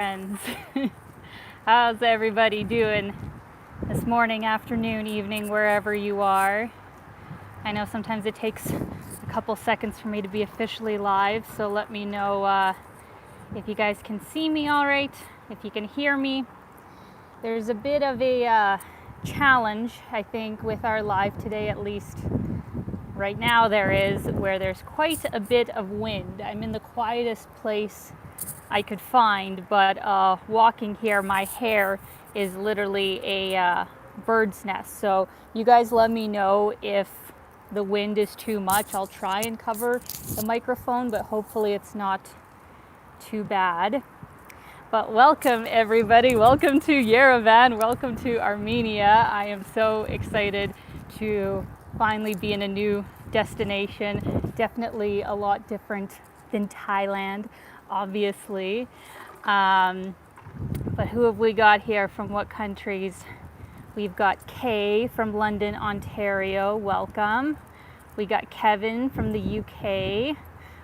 Friends. How's everybody doing this morning, afternoon, evening, wherever you are? I know sometimes it takes a couple seconds for me to be officially live, so let me know if you guys can see me all right, if you can hear me. There's a bit of a challenge, I think, with our live today, at least right now there is, where there's quite a bit of wind. I'm in the quietest place I could find, but walking here, my hair is literally a bird's nest. So you guys let me know if the wind is too much. I'll try and cover the microphone, but hopefully it's not too bad. But welcome everybody, welcome to Yerevan, welcome to Armenia. I am so excited to finally be in a new destination. Definitely a lot different than Thailand, obviously. But who have we got here from what countries? We've got Kay from London, Ontario, welcome. We got Kevin from the UK.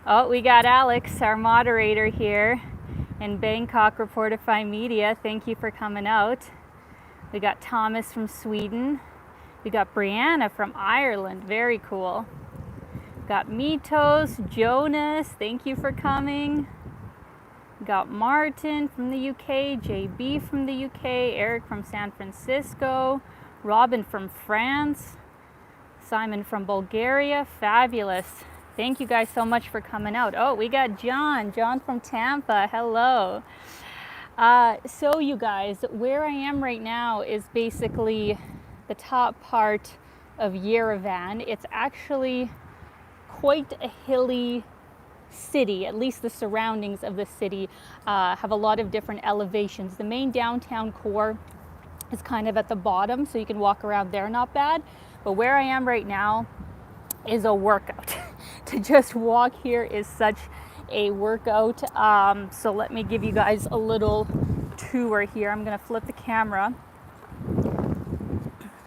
Oh, we got Alex, our moderator here in Bangkok, Reportify Media. Thank you for coming out. We got Thomas from Sweden. We got Brianna from Ireland, very cool. Got Mitos, Jonas, thank you for coming. Got Martin from the UK, JB from the UK, Eric from San Francisco, Robin from France, Simon from Bulgaria, fabulous. Thank you guys so much for coming out. Oh, we got John from Tampa, hello. So you guys, where I am right now is basically the top part of Yerevan. It's actually quite a hilly city, at least the surroundings of the city have a lot of different elevations. The main downtown core is kind of at the bottom, so you can walk around there, not bad. But where I am right now is a workout. To just walk here is such a workout. So let me give you guys a little tour here. I'm gonna flip the camera.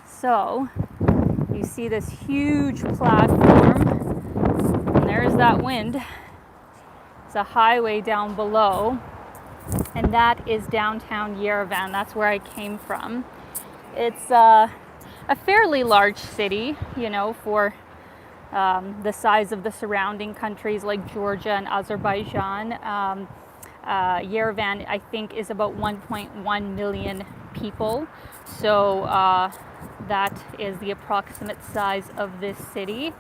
So you see this huge platform, and there's that wind. It's a highway down below, and that is downtown Yerevan. That's where I came from. It's a fairly large city, you know, for the size of the surrounding countries like Georgia and Azerbaijan. Yerevan, I think, is about 1.1 million people. So that is the approximate size of this city.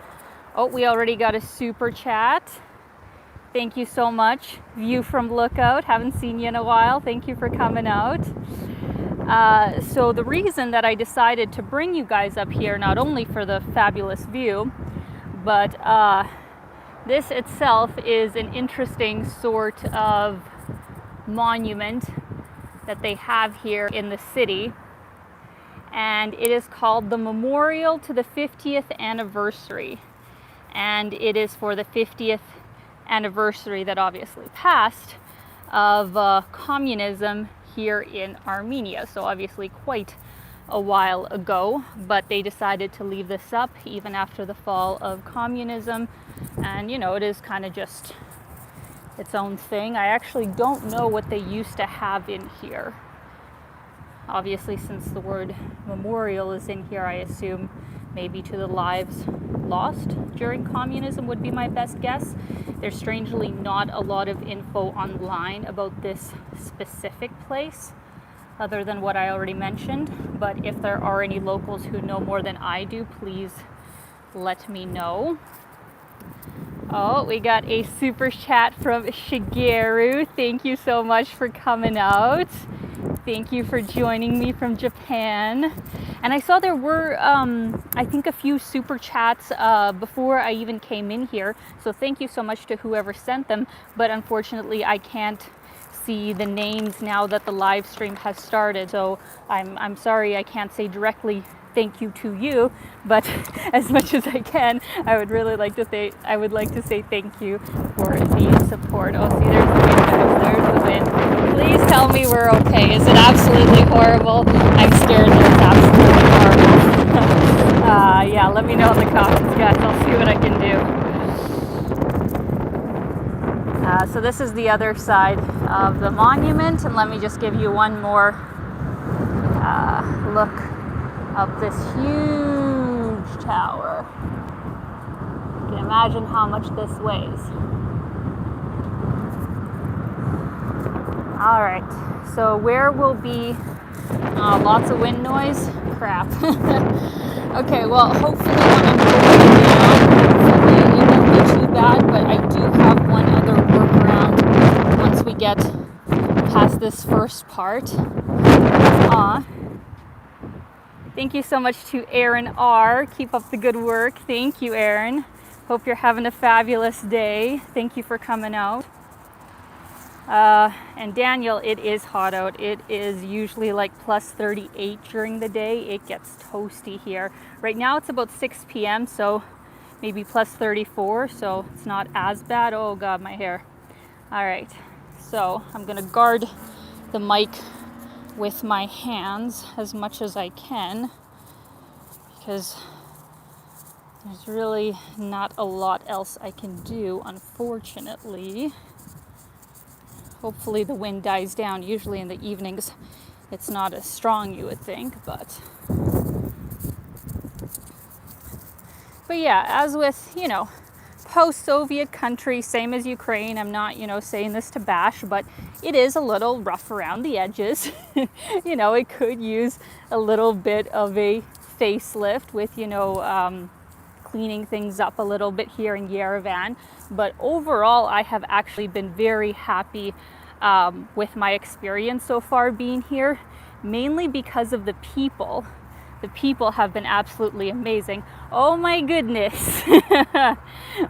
Oh, we already got a super chat. Thank you so much. View from Lookout. Haven't seen you in a while. Thank you for coming out. So the reason that I decided to bring you guys up here, not only for the fabulous view, but this itself is an interesting sort of monument that they have here in the city. And it is called the Memorial to the 50th Anniversary. And it is for the 50th anniversary that obviously passed of communism here in Armenia. So obviously quite a while ago, but they decided to leave this up even after the fall of communism. And you know, it is kind of just its own thing. I actually don't know what they used to have in here. Obviously, since the word memorial is in here, I assume maybe to the lives lost during communism would be my best guess. There's strangely not a lot of info online about this specific place, other than what I already mentioned. But if there are any locals who know more than I do, please let me know. Oh, we got a super chat from Shigeru. Thank you so much for coming out. Thank you for joining me from Japan. And I saw there were, I think, a few super chats before I even came in here. So thank you so much to whoever sent them. But unfortunately, I can't see the names now that the live stream has started. So I'm sorry I can't say directly thank you to you, but as much as I can, I would really like to say, thank you for the support. Oh, see, there's the wind, guys. There's the wind. Please tell me we're okay. Is it absolutely horrible? I'm scared that it's absolutely horrible. Yeah, let me know in the comments, guys. I'll see what I can do. So this is the other side of the monument, and let me just give you one more look up this huge tower. You can imagine how much this weighs. All right, so where will be lots of wind noise? Crap. Okay, well, hopefully when I'm going down, hopefully it won't be too bad, but I do have one other workaround once we get past this first part. Thank you so much to Aaron R. Keep up the good work. Thank you, Aaron. Hope you're having a fabulous day. Thank you for coming out. And Daniel, it is hot out. It is usually like plus 38 during the day. It gets toasty here. Right now it's about 6 p.m. so maybe plus 34, so it's not as bad. Oh God, my hair. All right, so I'm gonna guard the mic with my hands as much as I can because there's really not a lot else I can do, unfortunately. Hopefully the wind dies down. Usually in the evenings it's not as strong, you would think, but yeah, as with, post-Soviet country, same as Ukraine, I'm not, saying this to bash, but it is a little rough around the edges. It could use a little bit of a facelift with, cleaning things up a little bit here in Yerevan. But overall, I have actually been very happy with my experience so far being here, mainly because of the people. The people have been absolutely amazing. Oh my goodness.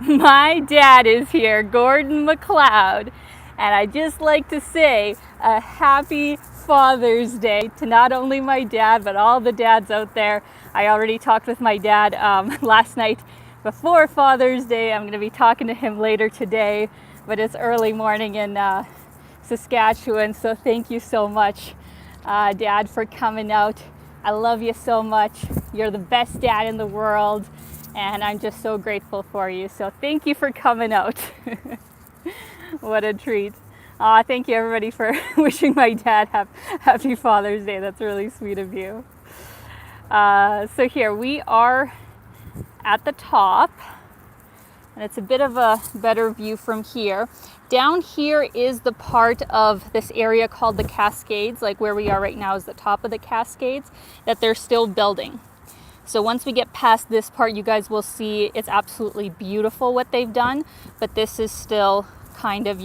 My dad is here, Gordon McLeod. And I'd just like to say a happy Father's Day to not only my dad, but all the dads out there. I already talked with my dad last night before Father's Day. I'm going to be talking to him later today, but it's early morning in Saskatchewan. So thank you so much, Dad, for coming out. I love you so much. You're the best dad in the world, and I'm just so grateful for you. So thank you for coming out. What a treat. Thank you everybody for wishing my dad happy Father's Day. That's really sweet of you. So here we are at the top, and it's a bit of a better view from here. Down here is the part of this area called the Cascades, like where we are right now is the top of the Cascades, that they're still building. So once we get past this part, you guys will see it's absolutely beautiful what they've done, but this is still kind of,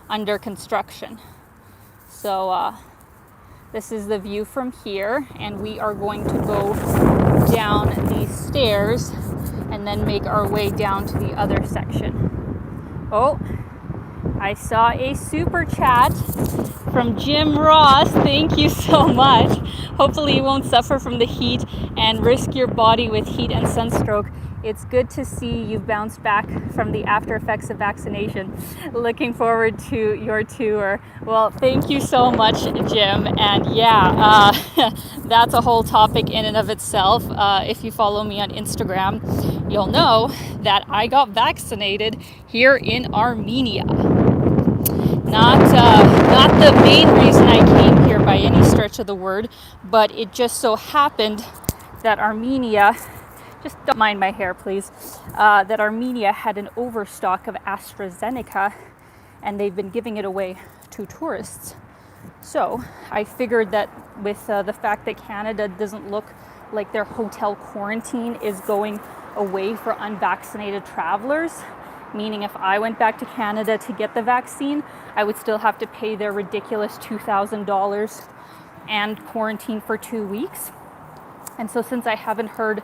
under construction. So this is the view from here, and we are going to go down these stairs and then make our way down to the other section. Oh, I saw a super chat from Jim Ross. Thank you so much. Hopefully you won't suffer from the heat and risk your body with heat and sunstroke. It's good to see you've bounced back from the after effects of vaccination. Looking forward to your tour. Well, thank you so much, Jim. And yeah, that's a whole topic in and of itself. If you follow me on Instagram, you'll know that I got vaccinated here in Armenia. Not the main reason I came here by any stretch of the word, but it just so happened that Armenia, just don't mind my hair please, that Armenia had an overstock of AstraZeneca and they've been giving it away to tourists. So I figured that with the fact that Canada doesn't look like their hotel quarantine is going away for unvaccinated travelers, meaning if I went back to Canada to get the vaccine, I would still have to pay their ridiculous $2,000 and quarantine for 2 weeks. And so since I haven't heard,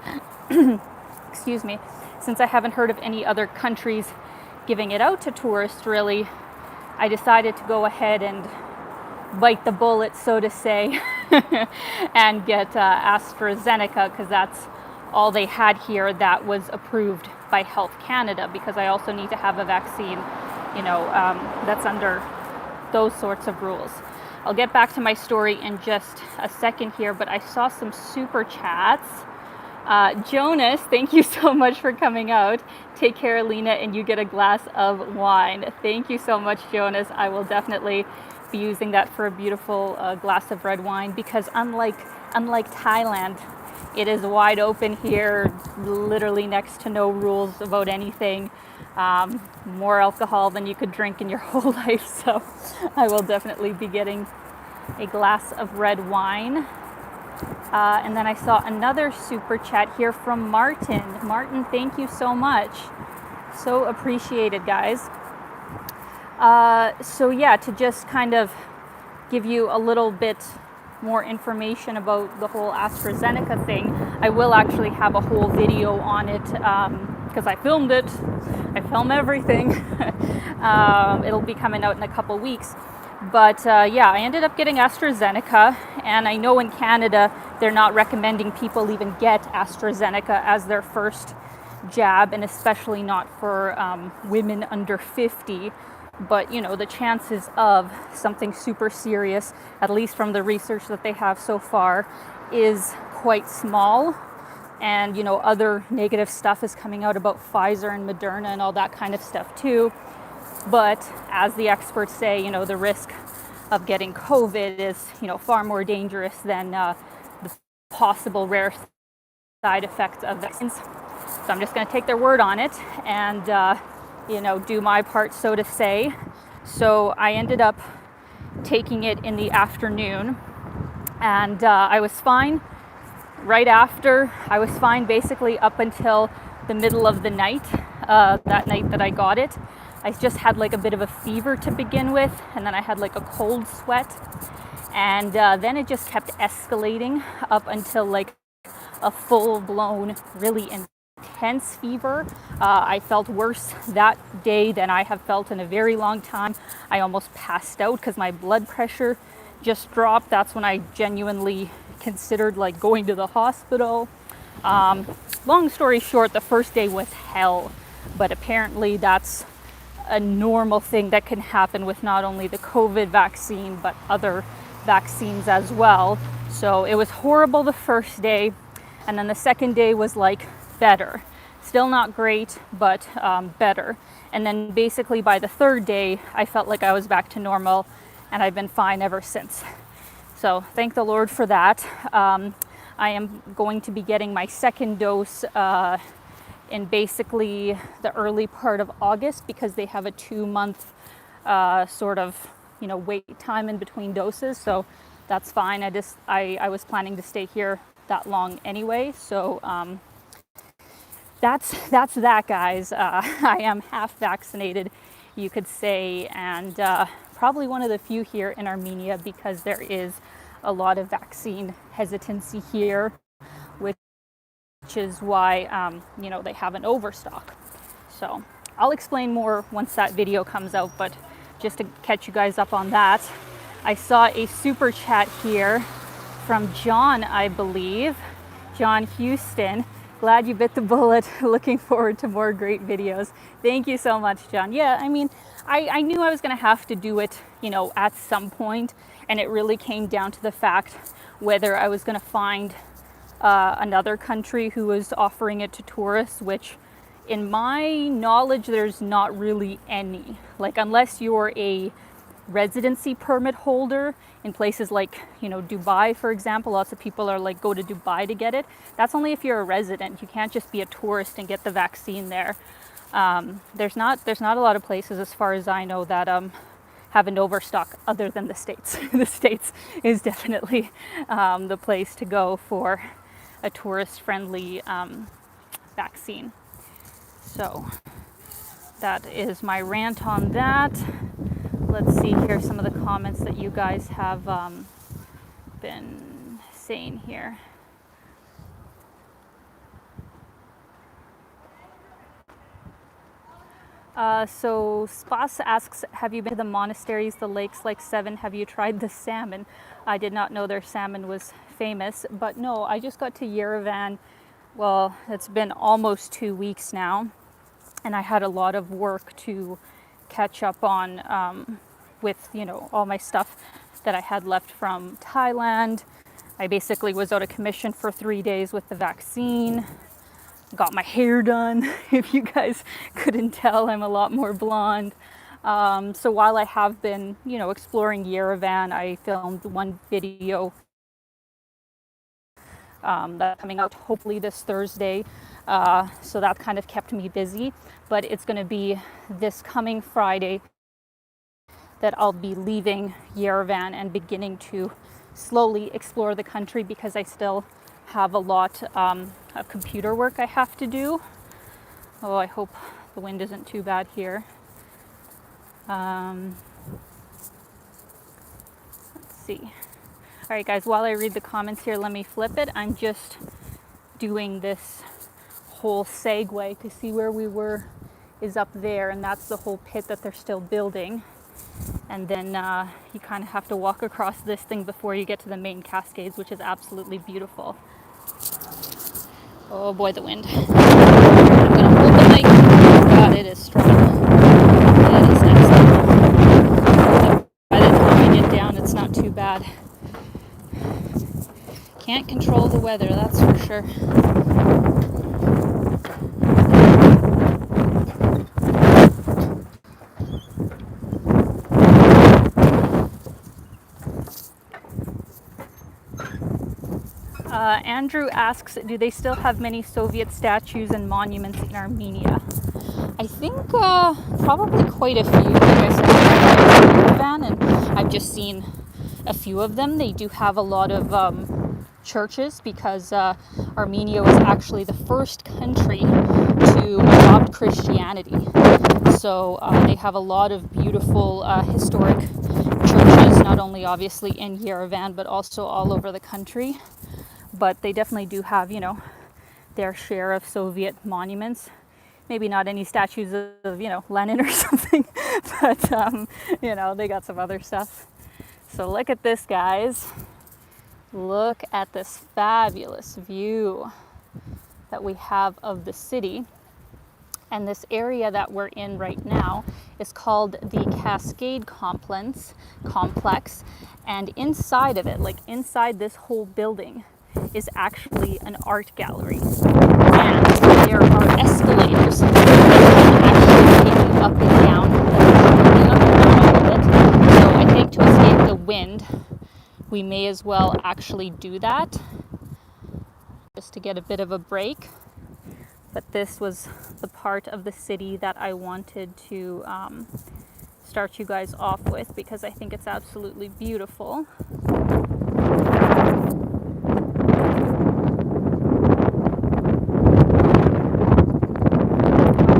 since I haven't heard of any other countries giving it out to tourists, really, I decided to go ahead and bite the bullet, so to say, and get AstraZeneca, because that's all they had here that was approved by Health Canada, because I also need to have a vaccine, that's under those sorts of rules. I'll get back to my story in just a second here, but I saw some super chats Jonas, thank you so much for coming out. Take care, Alina, and you get a glass of wine. Thank you so much, Jonas. I will definitely be using that for a beautiful glass of red wine, because unlike Thailand, it is wide open here, literally next to no rules about anything. More alcohol than you could drink in your whole life, so I will definitely be getting a glass of red wine. And then I saw another super chat here from Martin. Martin, thank you so much. So appreciated, guys. So yeah, to just kind of give you a little bit more information about the whole AstraZeneca thing, I will actually have a whole video on it because I filmed it. I film everything. It'll be coming out in a couple weeks. But yeah, I ended up getting AstraZeneca, and I know in Canada they're not recommending people even get AstraZeneca as their first jab, and especially not for women under 50. But you know, the chances of something super serious, at least from the research that they have so far, is quite small. And you know, other negative stuff is coming out about Pfizer and Moderna and all that kind of stuff too. But as the experts say, you know, the risk of getting COVID is, you know, far more dangerous than the possible rare side effects of vaccines. So I'm just going to take their word on it and, you know, do my part, so to say. So I ended up taking it in the afternoon, and I was fine. Right after, I was fine basically up until the middle of the night, that night that I got it. I just had like a bit of a fever to begin with, and then I had like a cold sweat, and then it just kept escalating up until like a full-blown, really intense fever. I felt worse that day than I have felt in a very long time. I almost passed out because my blood pressure just dropped. That's when I genuinely considered like going to the hospital. Long story short, the first day was hell, but apparently that's a normal thing that can happen with not only the COVID vaccine, but other vaccines as well. So it was horrible the first day, and then the second day was like better. Still not great, but better. And then basically by the third day, I felt like I was back to normal, and I've been fine ever since. So thank the Lord for that. I am going to be getting my second dose in basically the early part of August, because they have a 2-month sort of, you know, wait time in between doses. So that's fine. I was planning to stay here that long anyway. So that's that, guys. I am half vaccinated, you could say, and probably one of the few here in Armenia, because there is a lot of vaccine hesitancy here, which is why, you know, they have an overstock. So I'll explain more once that video comes out, but just to catch you guys up on that, I saw a super chat here from John, I believe. John Houston. Glad you bit the bullet. Looking forward to more great videos. Thank you so much, John. Yeah, I mean, I knew I was going to have to do it, you know, at some point, and it really came down to the fact whether I was going to find another country who was offering it to tourists, which in my knowledge, there's not really any. Like, unless you're a residency permit holder in places like, you know, Dubai, for example. Lots of people are like, go to Dubai to get it. That's only if you're a resident. You can't just be a tourist and get the vaccine there. There's not a lot of places, as far as I know, that have an overstock other than the States. The States is definitely the place to go for a tourist-friendly vaccine. So that is my rant on that. Let's see here some of the comments that you guys have been saying here. So Spas asks, have you been to the monasteries, the lakes like Seven? Have you tried the salmon? I did not know their salmon was famous, but no, I just got to Yerevan. Well, it's been almost 2 weeks now, and I had a lot of work to catch up on with, you know, all my stuff that I had left from Thailand. I basically was out of commission for 3 days with the vaccine. Got my hair done. If you guys couldn't tell, I'm a lot more blonde. So while I have been, exploring Yerevan, I filmed one video that's coming out hopefully this Thursday. So that kind of kept me busy. But it's going to be this coming Friday that I'll be leaving Yerevan and beginning to slowly explore the country, because I still have a lot of computer work I have to do. Oh, I hope the wind isn't too bad here. Let's see. All right, guys, while I read the comments here, let me flip it. I'm just doing this whole segue to see where we were is up there, and that's the whole pit that they're still building. And then you kind of have to walk across this thing before you get to the main Cascades, which is absolutely beautiful. Oh boy, the wind. I'm gonna hold the mic. Oh God, it is strong. It is excellent. By the time I get down, it's not too bad. Can't control the weather, that's for sure. Andrew asks, do they still have many Soviet statues and monuments in Armenia? I think probably quite a few. Like I said, I'm a fan, and I've just seen a few of them. They do have a lot of churches, because Armenia was actually the first country to adopt Christianity. So they have a lot of beautiful historic churches, not only obviously in Yerevan, but also all over the country. But they definitely do have, their share of Soviet monuments. Maybe not any statues of, Lenin or something, but, they got some other stuff. So look at this, guys. Look at this fabulous view that we have of the city. And this area that we're in right now is called the Cascade complex. And inside of it, like inside this whole building, is actually an art gallery. And there are escalators that can actually take you up and down. So I think to escape the wind, we may as well actually do that, just to get a bit of a break. But this was the part of the city that I wanted to start you guys off with, because I think it's absolutely beautiful.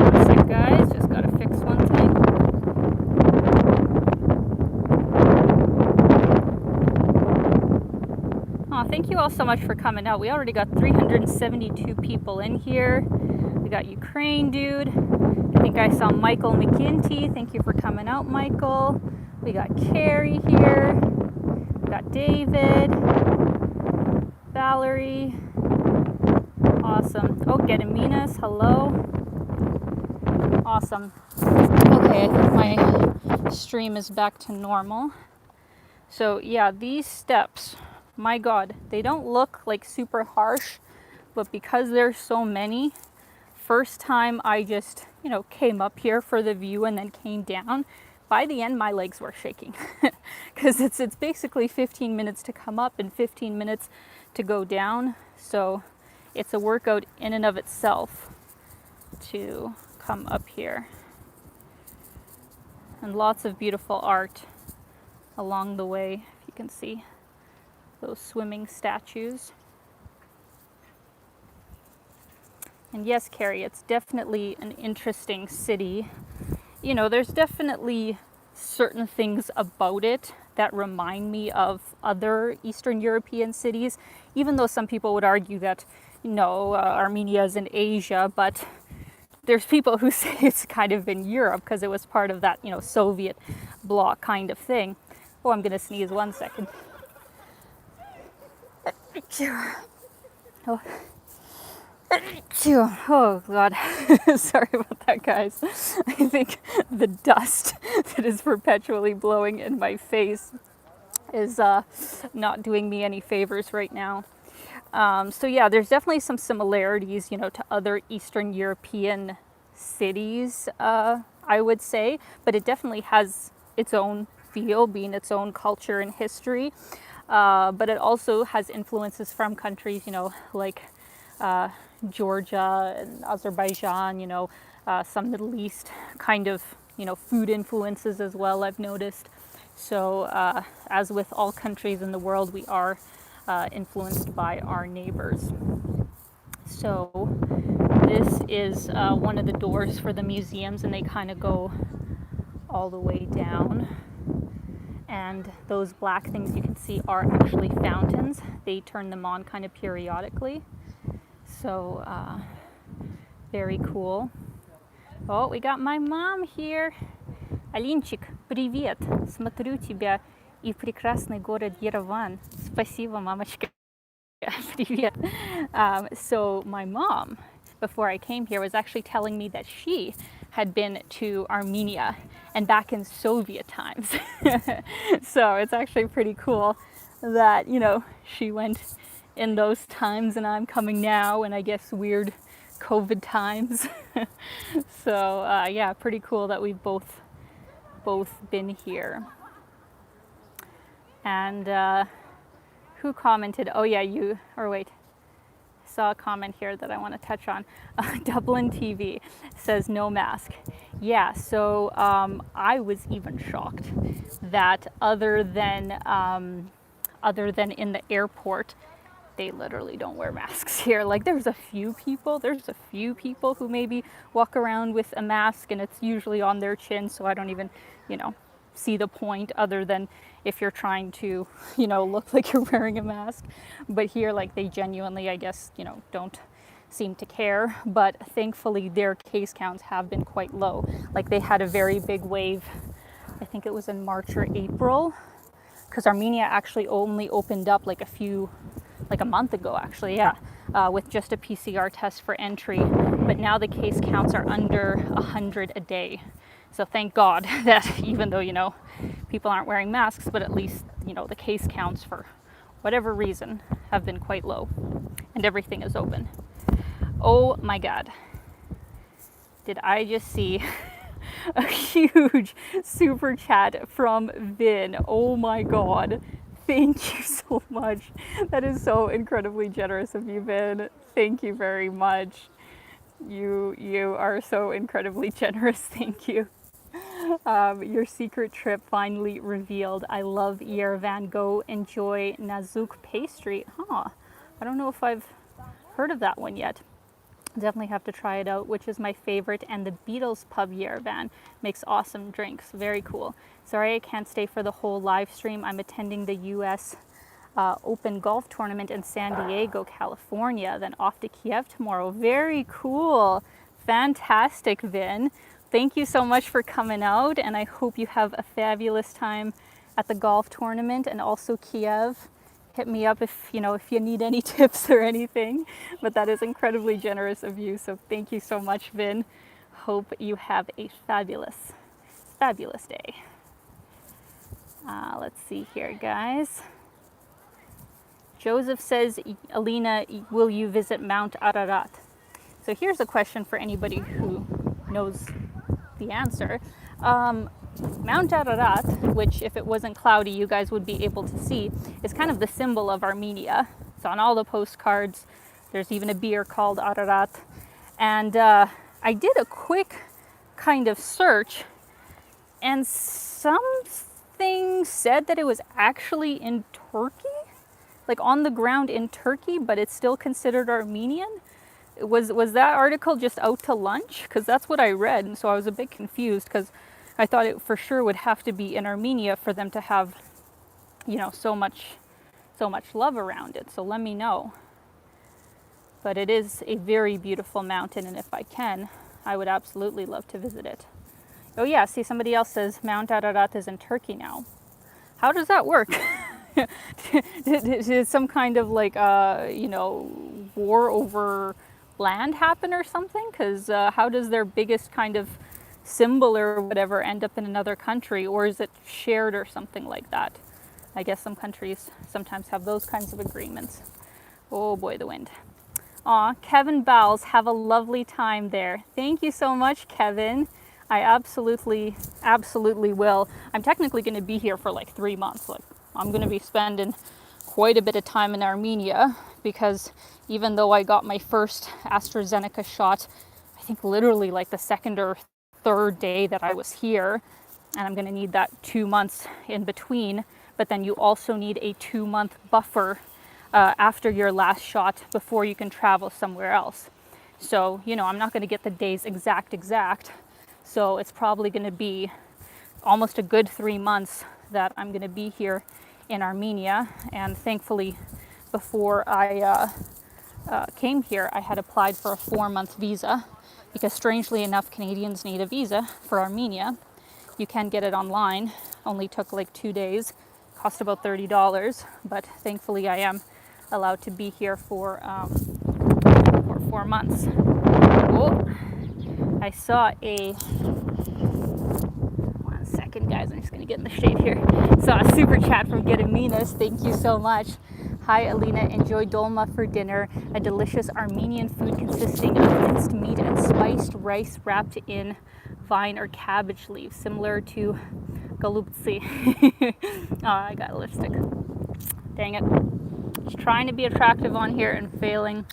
One sec, guys, just gotta fix one thing. Oh, thank you all so much for coming out. We already got 372 people in here. We got Ukraine, dude. I think I saw Michael McGinty. Thank you for coming out, Michael. We got Carrie here. We got David. Valerie. Awesome. Oh, Gediminas. Hello. Awesome. Okay, I think my stream is back to normal. So yeah, these steps, my God, they don't look like super harsh, but because there's so many, first time I just, came up here for the view and then came down, by the end my legs were shaking, because it's basically 15 minutes to come up and 15 minutes to go down. So it's a workout in and of itself to come up here. And lots of beautiful art along the way, if you can see those swimming statues. And yes, Carrie, it's definitely an interesting city. There's definitely certain things about it that remind me of other Eastern European cities, even though some people would argue that, Armenia is in Asia, but there's people who say it's kind of in Europe because it was part of that, Soviet bloc kind of thing. Oh, I'm going to sneeze 1 second. Oh God, sorry about that, guys. I think the dust that is perpetually blowing in my face is not doing me any favors right now. So yeah, there's definitely some similarities, you know, to other Eastern European cities, I would say, but it definitely has its own feel, being its own culture and history. But it also has influences from countries, you know, like Georgia and Azerbaijan, you know, some Middle East kind of, you know, food influences as well, I've noticed. So as with all countries in the world, we are influenced by our neighbors. So this is one of the doors for the museums, and they kind of go all the way down. And those black things you can see are actually fountains. They turn them on kind of periodically. So very cool. Oh, we got my mom here. Алинчик, привет. Смотрю тебя и в прекрасный город Yerevan. Спасибо, мамочка. Привет. So my mom, before I came here, was actually telling me that she had been to Armenia and back in Soviet times. So it's actually pretty cool that, you know, she went in those times and I'm coming now, and I guess weird COVID times. So yeah, pretty cool that we've both been here. And who commented? Oh yeah, you, or wait, I saw a comment here that I want to touch on. Dublin TV says no mask. Yeah, so I was even shocked that other than in the airport, they literally don't wear masks here. Like there's a few people who maybe walk around with a mask, and it's usually on their chin, so I don't even, you know, see the point other than if you're trying to, you know, look like you're wearing a mask. But here, like, they genuinely, I guess, you know, don't seem to care. But thankfully their case counts have been quite low. Like they had a very big wave, I think it was in March or April, because Armenia actually only opened up like a month ago, actually, yeah, with just a PCR test for entry. But now the case counts are under 100 a day. So thank God that even though, you know, people aren't wearing masks, but at least, you know, the case counts for whatever reason have been quite low, and everything is open. Oh my God. Did I just see a huge super chat from Vin? Oh my God. Thank you so much. That is so incredibly generous of you, Vin. Thank you very much. You are so incredibly generous. Thank you. Your secret trip finally revealed. I love Yerevan. Go enjoy Nazuk pastry. Huh. I don't know if I've heard of that one yet. Definitely have to try it out, which is my favorite. And the Beatles pub Yerevan makes awesome drinks. Very cool. Sorry I can't stay for the whole live stream. I'm attending the US Open Golf Tournament in San Diego, California. Then off to Kiev tomorrow. Very cool. Fantastic, Vin. Thank you so much for coming out, and I hope you have a fabulous time at the golf tournament and also Kiev. Hit me up if you need any tips or anything, but that is incredibly generous of you. So thank you so much, Vin. Hope you have a fabulous day. Let's see here, guys. Joseph says, Alina, will you visit Mount Ararat? So here's a question for anybody who knows the answer. Mount Ararat, which if it wasn't cloudy you guys would be able to see, is kind of the symbol of Armenia. It's on all the postcards. There's even a beer called Ararat. And I did a quick kind of search, and something said that it was actually in Turkey, like on the ground in Turkey, but it's still considered Armenian. Was that article just out to lunch? Because that's what I read, and so I was a bit confused because I thought it for sure would have to be in Armenia for them to have, you know, so much love around it. So let me know. But it is a very beautiful mountain, and if I can, I would absolutely love to visit it. Oh yeah, see, somebody else says Mount Ararat is in Turkey now. How does that work? Did some kind of like, you know, war over land happen or something? Because how does their biggest kind of symbol or whatever end up in another country, or is it shared or something like that? I guess some countries sometimes have those kinds of agreements. Oh boy, the wind. Aw, Kevin Bowles, have a lovely time there. Thank you so much, Kevin. I absolutely will. I'm technically going to be here for like 3 months. Like, I'm going to be spending quite a bit of time in Armenia, because even though I got my first AstraZeneca shot, I think literally like the second or third day that I was here, and I'm going to need that 2 months in between. But then you also need a 2-month buffer after your last shot before you can travel somewhere else. So, you know, I'm not going to get the days exact. So it's probably going to be almost a good 3 months that I'm going to be here in Armenia. And thankfully, before I came here, I had applied for a 4-month visa, because strangely enough, Canadians need a visa for Armenia. You can get it online. Only took like 2 days. Cost about $30, but thankfully I am allowed to be here for 4 months. Oh, I saw a, one second guys, I'm just gonna get in the shade here. Saw a super chat from Gediminas, thank you so much. Hi Alina, enjoy dolma for dinner, a delicious Armenian food consisting of minced meat and spiced rice wrapped in vine or cabbage leaves, similar to galuptsi. Oh, I got a lipstick. Dang it. Just trying to be attractive on here and failing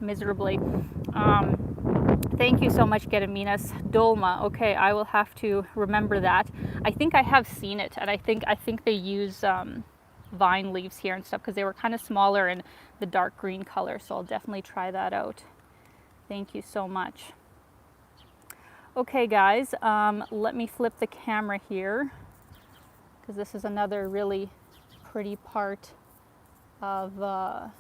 miserably. Thank you so much, Gediminas. Dolma. Okay, I will have to remember that. I think I have seen it, and I think they use vine leaves here and stuff, because they were kind of smaller and the dark green color. So I'll definitely try that out. Thank you so much. Okay, guys. Let me flip the camera here, because this is another really pretty part of the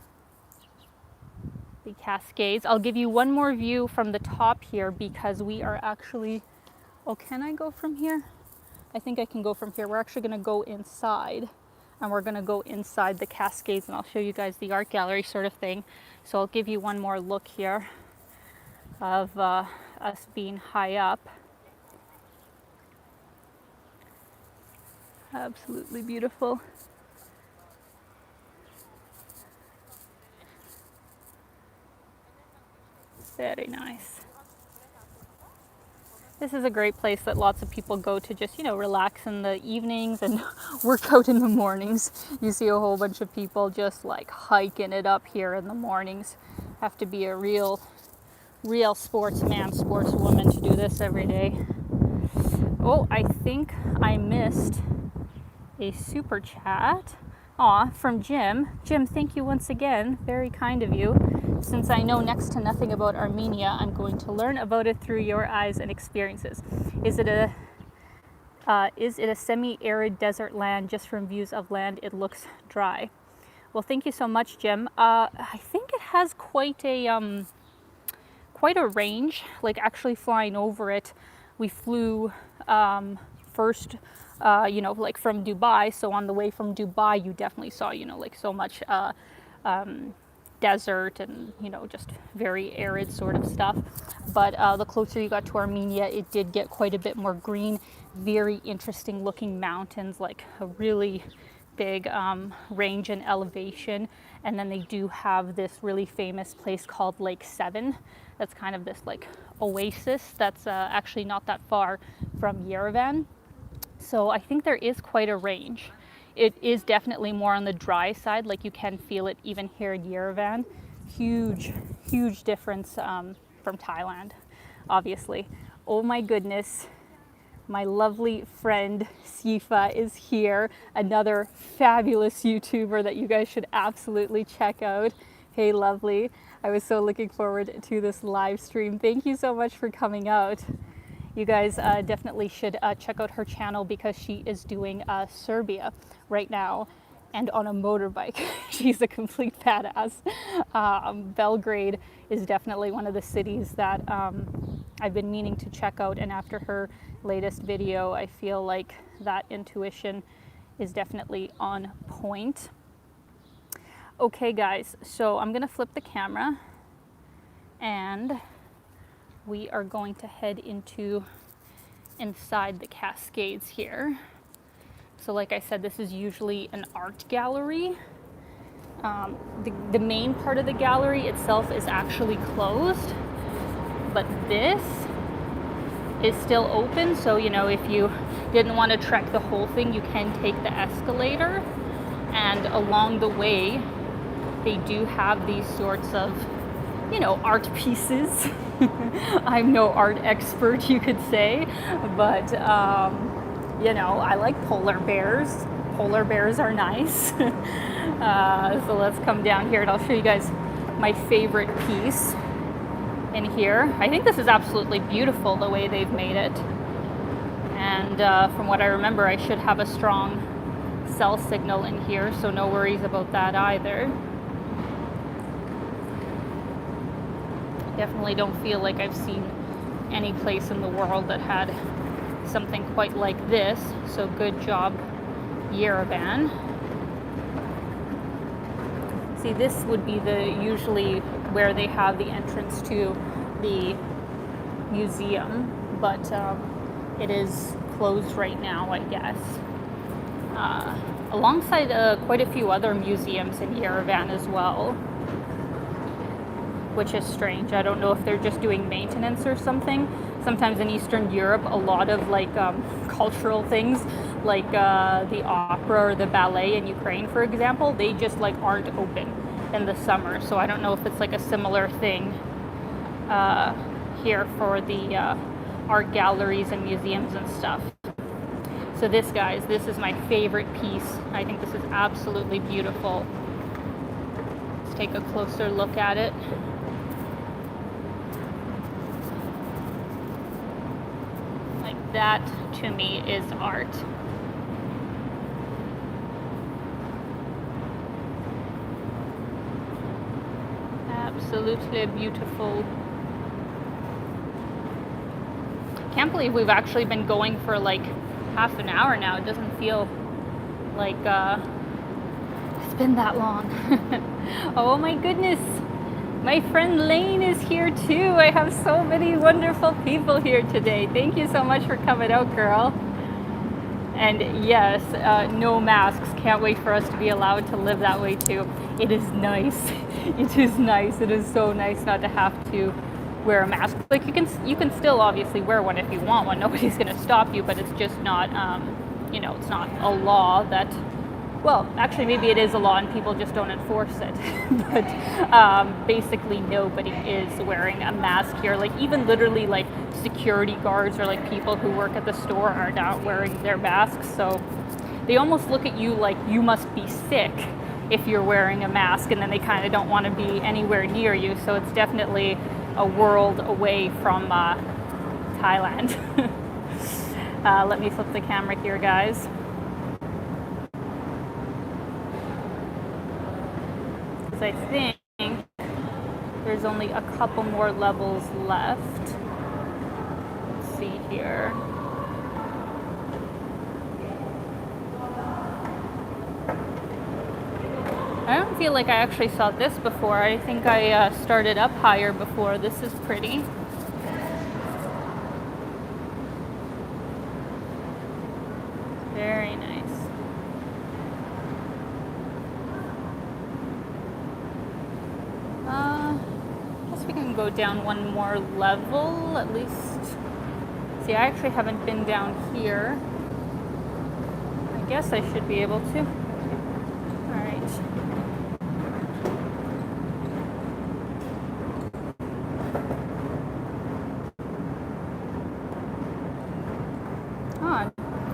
Cascades. I'll give you one more view from the top here, because we are actually, oh, can I go from here? I think I can go from here. We're actually going to go inside, and we're going to go inside the Cascades, and I'll show you guys the art gallery sort of thing. So I'll give you one more look here of us being high up. Absolutely beautiful. Very nice. This is a great place that lots of people go to just, you know, relax in the evenings and work out in the mornings. You see a whole bunch of people just like hiking it up here in the mornings. Have to be a real sportsman, sportswoman to do this every day. Oh, I think I missed a super chat. Aw, from Jim. Jim, thank you once again. Very kind of you. Since I know next to nothing about Armenia, I'm going to learn about it through your eyes and experiences. Is it a semi-arid desert land? Just from views of land, it looks dry. Well, thank you so much, Jim. I think it has quite a range. Like, actually flying over it, we flew first, you know, like from Dubai. So on the way from Dubai, you definitely saw, you know, like so much desert and, you know, just very arid sort of stuff. But the closer you got to Armenia, it did get quite a bit more green. Very interesting looking mountains, like a really big range and elevation. And then they do have this really famous place called Lake Seven. That's kind of this like oasis that's actually not that far from Yerevan. So I think there is quite a range. It is definitely more on the dry side, like you can feel it even here in Yerevan. Huge difference from Thailand, obviously. Oh my goodness, my lovely friend Sifa is here, another fabulous YouTuber that you guys should absolutely check out. Hey lovely, I was so looking forward to this live stream. Thank you so much for coming out. You guys definitely should check out her channel, because she is doing Serbia right now and on a motorbike. She's a complete badass. Belgrade is definitely one of the cities that I've been meaning to check out, and after her latest video, I feel like that intuition is definitely on point. Okay guys, so I'm gonna flip the camera and we are going to head inside the Cascades here. So like I said, this is usually an art gallery. The main part of the gallery itself is actually closed, but this is still open. So, you know, if you didn't want to trek the whole thing, you can take the escalator. And along the way, they do have these sorts of, you know, art pieces. I'm no art expert, you could say, but, you know, I like polar bears. Polar bears are nice. So let's come down here and I'll show you guys my favorite piece in here. I think this is absolutely beautiful the way they've made it. And from what I remember, I should have a strong cell signal in here, so no worries about that either. Definitely don't feel like I've seen any place in the world that had something quite like this, so good job, Yerevan. See, this would be usually where they have the entrance to the museum, but it is closed right now, I guess. Alongside quite a few other museums in Yerevan as well, which is strange. I don't know if they're just doing maintenance or something. Sometimes in Eastern Europe, a lot of like cultural things, like the opera or the ballet in Ukraine, for example, they just like aren't open in the summer. So I don't know if it's like a similar thing here for the art galleries and museums and stuff. So this, guys, this is my favorite piece. I think this is absolutely beautiful. Let's take a closer look at it. Like that, to me, is art. Absolutely beautiful. Can't believe we've actually been going for like half an hour now. It doesn't feel like it's been that long. Oh my goodness, my friend Lane is here too. I have so many wonderful people here today. Thank you so much for coming out, girl. And yes, no masks. Can't wait for us to be allowed to live that way too. It is nice. It is nice. It is so nice not to have to wear a mask. Like you can still obviously wear one if you want one. Nobody's going to stop you, but it's just not, you know, it's not a law that, well, actually maybe it is a law and people just don't enforce it. But basically nobody is wearing a mask here. Like even literally like security guards or like people who work at the store are not wearing their masks. So they almost look at you like you must be sick if you're wearing a mask, and then they kind of don't want to be anywhere near you. So it's definitely a world away from Thailand. Let me flip the camera here, guys. Because I think there's only a couple more levels left. Let's see here. I don't feel like I actually saw this before. I think I started up higher before. This is pretty. Very nice. I guess we can go down one more level, at least. See, I actually haven't been down here. I guess I should be able to. All right.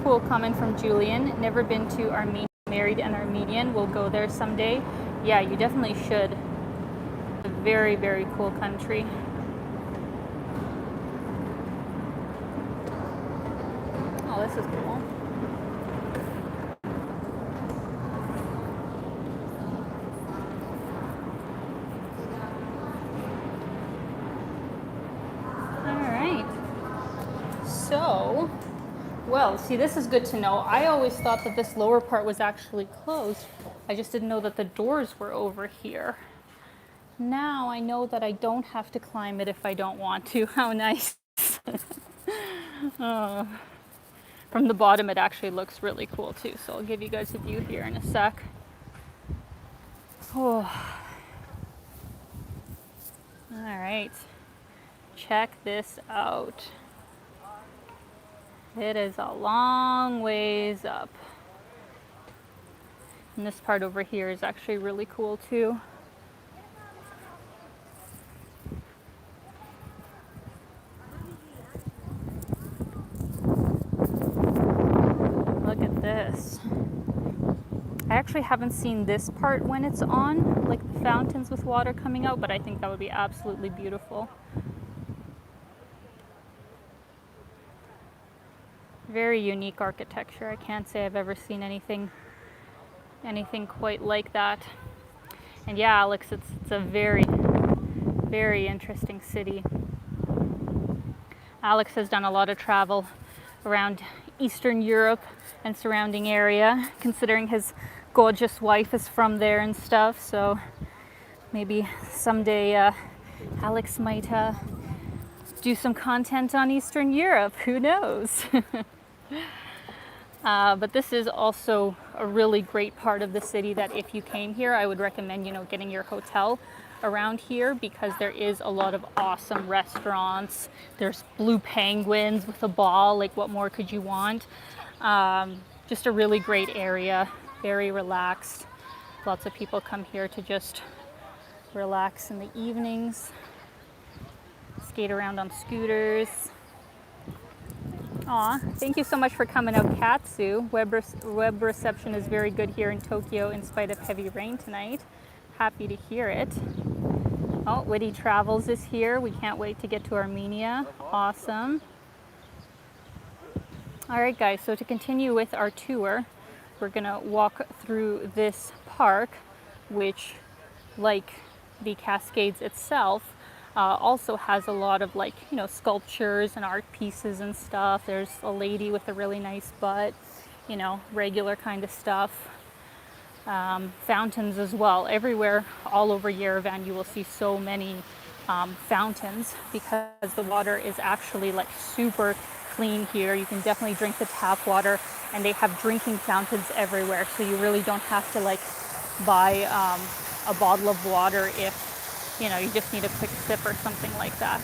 Cool comment from Julian. Never been to Armenia. Married an Armenian. We'll go there someday. Yeah, you definitely should. It's a very, very cool country. Oh, this is cool. All right. So, well, see, this is good to know. I always thought that this lower part was actually closed. I just didn't know that the doors were over here. Now I know that I don't have to climb it if I don't want to. How nice. Oh. from the bottom it actually looks really cool too. So I'll give you guys a view here in a sec. Oh. All right, check this out. It is a long ways up. And this part over here is actually really cool too. Look at this. I actually haven't seen this part when it's on, like the fountains with water coming out, but I think that would be absolutely beautiful. Very unique architecture. I can't say I've ever seen anything quite like that. And yeah, Alex, it's a very, very interesting city. Alex has done a lot of travel around Eastern Europe and surrounding area, considering his gorgeous wife is from there and stuff. So maybe someday Alex might do some content on Eastern Europe. Who knows? But this is also a really great part of the city that if you came here, I would recommend, getting your hotel around here, because there is a lot of awesome restaurants. There's Blue Penguins with a ball. Like, what more could you want? Just a really great area, very relaxed. Lots of people come here to just relax in the evenings, skate around on scooters. Aw, thank you so much for coming out, Katsu. Web reception is very good here in Tokyo in spite of heavy rain tonight. Happy to hear it. Oh, Witty Travels is here. We can't wait to get to Armenia. Awesome. All right, guys, so to continue with our tour, we're gonna walk through this park, which, like the Cascades itself, also has a lot of sculptures and art pieces and stuff. There's a lady with a really nice butt, regular kind of stuff. Fountains as well. Everywhere, all over Yerevan, you will see so many fountains, because the water is actually super clean here. You can definitely drink the tap water, and they have drinking fountains everywhere. So you really don't have to buy a bottle of water if you just need a quick sip or something like that.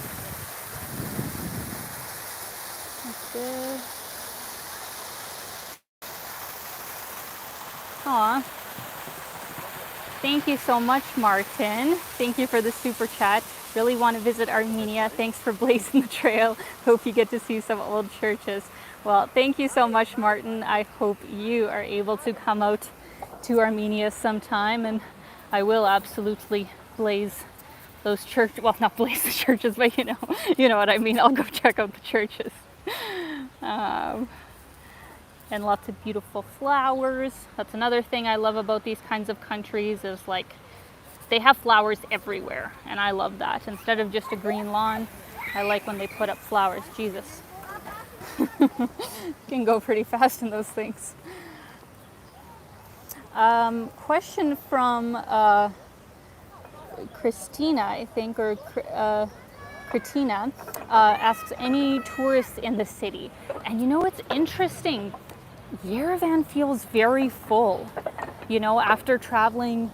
Aw. Thank you so much, Martin. Thank you for the super chat. Really want to visit Armenia. Thanks for blazing the trail. Hope you get to see some old churches. Well, thank you so much, Martin. I hope you are able to come out to Armenia sometime, and I will absolutely blaze those churches. Well, not blaze the churches, but you know what I mean. I'll go check out the churches. And lots of beautiful flowers. That's another thing I love about these kinds of countries, is they have flowers everywhere, and I love that. Instead of just a green lawn, I like when they put up flowers. Jesus. Can go pretty fast in those things. Question from Christina, I think, or Kritina, asks, any tourists in the city? And it's interesting. Yerevan feels very full. After traveling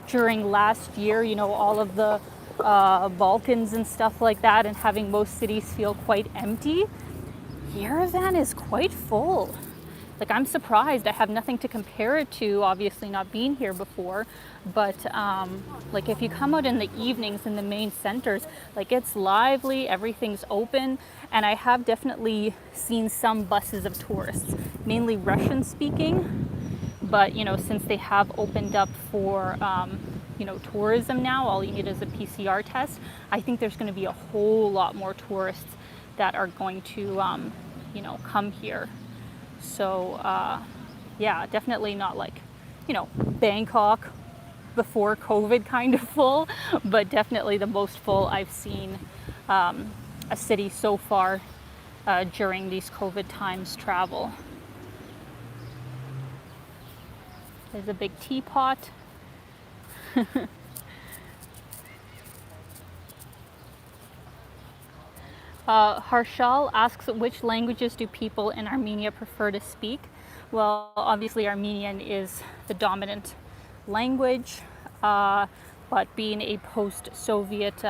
during last year, all of the Balkans and stuff like that, and having most cities feel quite empty, Yerevan is quite full. I'm surprised. I have nothing to compare it to, obviously not being here before, but if you come out in the evenings in the main centers, it's lively, everything's open, and I have definitely seen some buses of tourists, mainly Russian speaking, but since they have opened up for tourism now, all you need is a PCR test. I think there's going to be a whole lot more tourists that are going to come here. So yeah, definitely not Bangkok before COVID kind of full, but definitely the most full I've seen a city so far during these COVID times travel. There's a big teapot. Harshal asks, which languages do people in Armenia prefer to speak? Well, obviously Armenian is the dominant language, but being a post-Soviet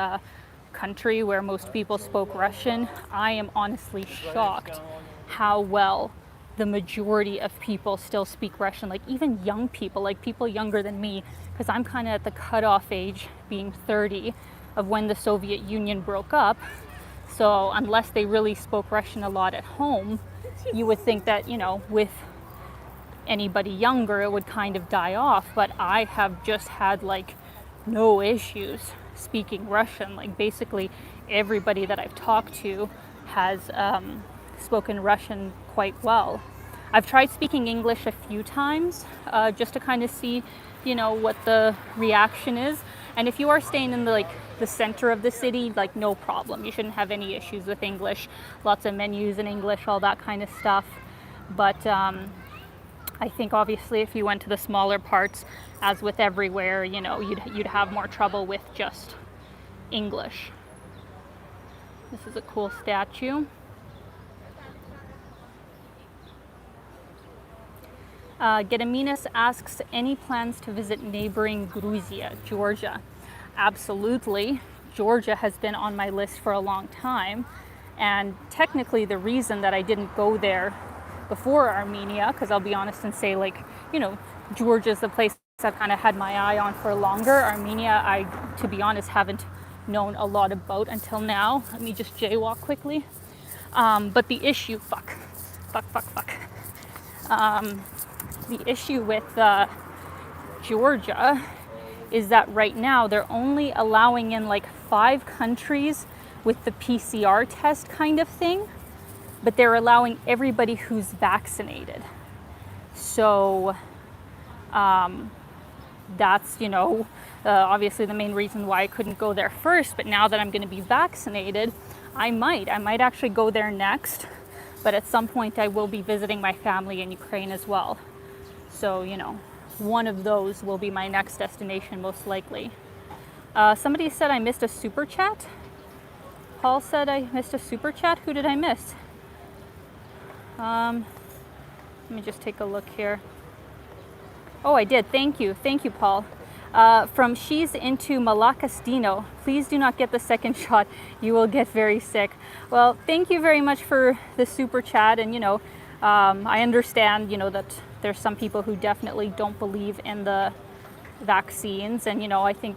country where most people spoke Russian, I am honestly shocked how well the majority of people still speak Russian, like even young people, like people younger than me, because I'm kind of at the cutoff age, being 30, of when the Soviet Union broke up. So unless they really spoke Russian a lot at home, you would think that, you know, with anybody younger, it would kind of die off. But I have just had like no issues speaking Russian. Like basically everybody that I've talked to has spoken Russian quite well. I've tried speaking English a few times just to kind of see, you know, what the reaction is. And if you are staying in the center of the city, like no problem. You shouldn't have any issues with English. Lots of menus in English, all that kind of stuff. But I think obviously if you went to the smaller parts, as with everywhere, you know, you'd have more trouble with just English. This is a cool statue. Gediminas asks, any plans to visit neighboring Georgia, Georgia? Absolutely. Georgia has been on my list for a long time. And technically the reason that I didn't go there before Armenia, because I'll be honest and say, like, you know, Georgia's the place I've kind of had my eye on for longer. Armenia, I, to be honest, haven't known a lot about until now. Let me just jaywalk quickly. But the issue, the issue with Georgia is that right now they're only allowing in like 5 countries with the PCR test kind of thing, but they're allowing everybody who's vaccinated. So that's, you know, obviously the main reason why I couldn't go there first, but now that I'm going to be vaccinated, I might actually go there next, but at some point I will be visiting my family in Ukraine as well. So, you know, one of those will be my next destination most likely. Somebody said I missed a super chat. Paul said I missed a super chat. Who did I miss? Let me just take a look here. Oh, I did. Thank you, Paul. From She's into Malacastino. Please do not get the second shot. You will get very sick. Well, thank you very much for the super chat. And, you know, I understand, you know, that there's some people who definitely don't believe in the vaccines. And, you know, I think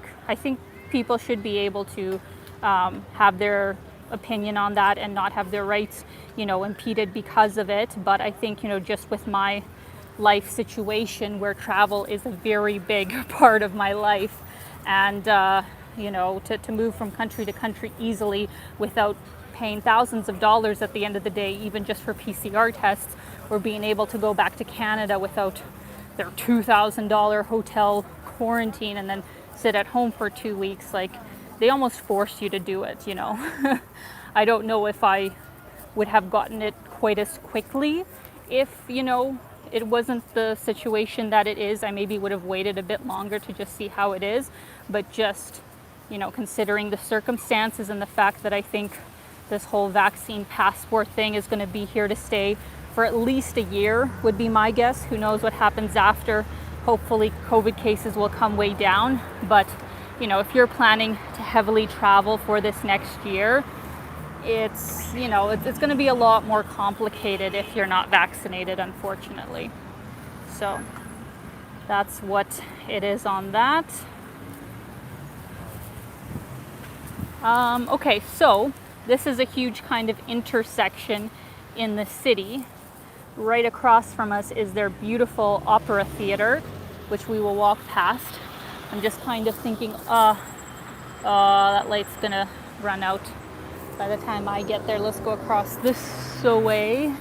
people should be able to have their opinion on that and not have their rights, you know, impeded because of it. But I think, you know, just with my life situation where travel is a very big part of my life, and you know, to move from country to country easily without paying thousands of dollars at the end of the day, even just for PCR tests, or being able to go back to Canada without their $2,000 hotel quarantine and then sit at home for 2 weeks, like they almost force you to do it, you know. I don't know if I would have gotten it quite as quickly if, you know, it wasn't the situation that it is. I maybe would have waited a bit longer to just see how it is, but just, you know, considering the circumstances and the fact that I think this whole vaccine passport thing is going to be here to stay for at least a year would be my guess. Who knows what happens after? Hopefully COVID cases will come way down, but you know, if you're planning to heavily travel for this next year, it's, you know, it's going to be a lot more complicated if you're not vaccinated, unfortunately. So that's what it is on that. Okay, so this is a huge kind of intersection in the city. Right across from us is their beautiful opera theater, which we will walk past. I'm just kind of thinking, that light's gonna run out by the time I get there. Let's go across this way.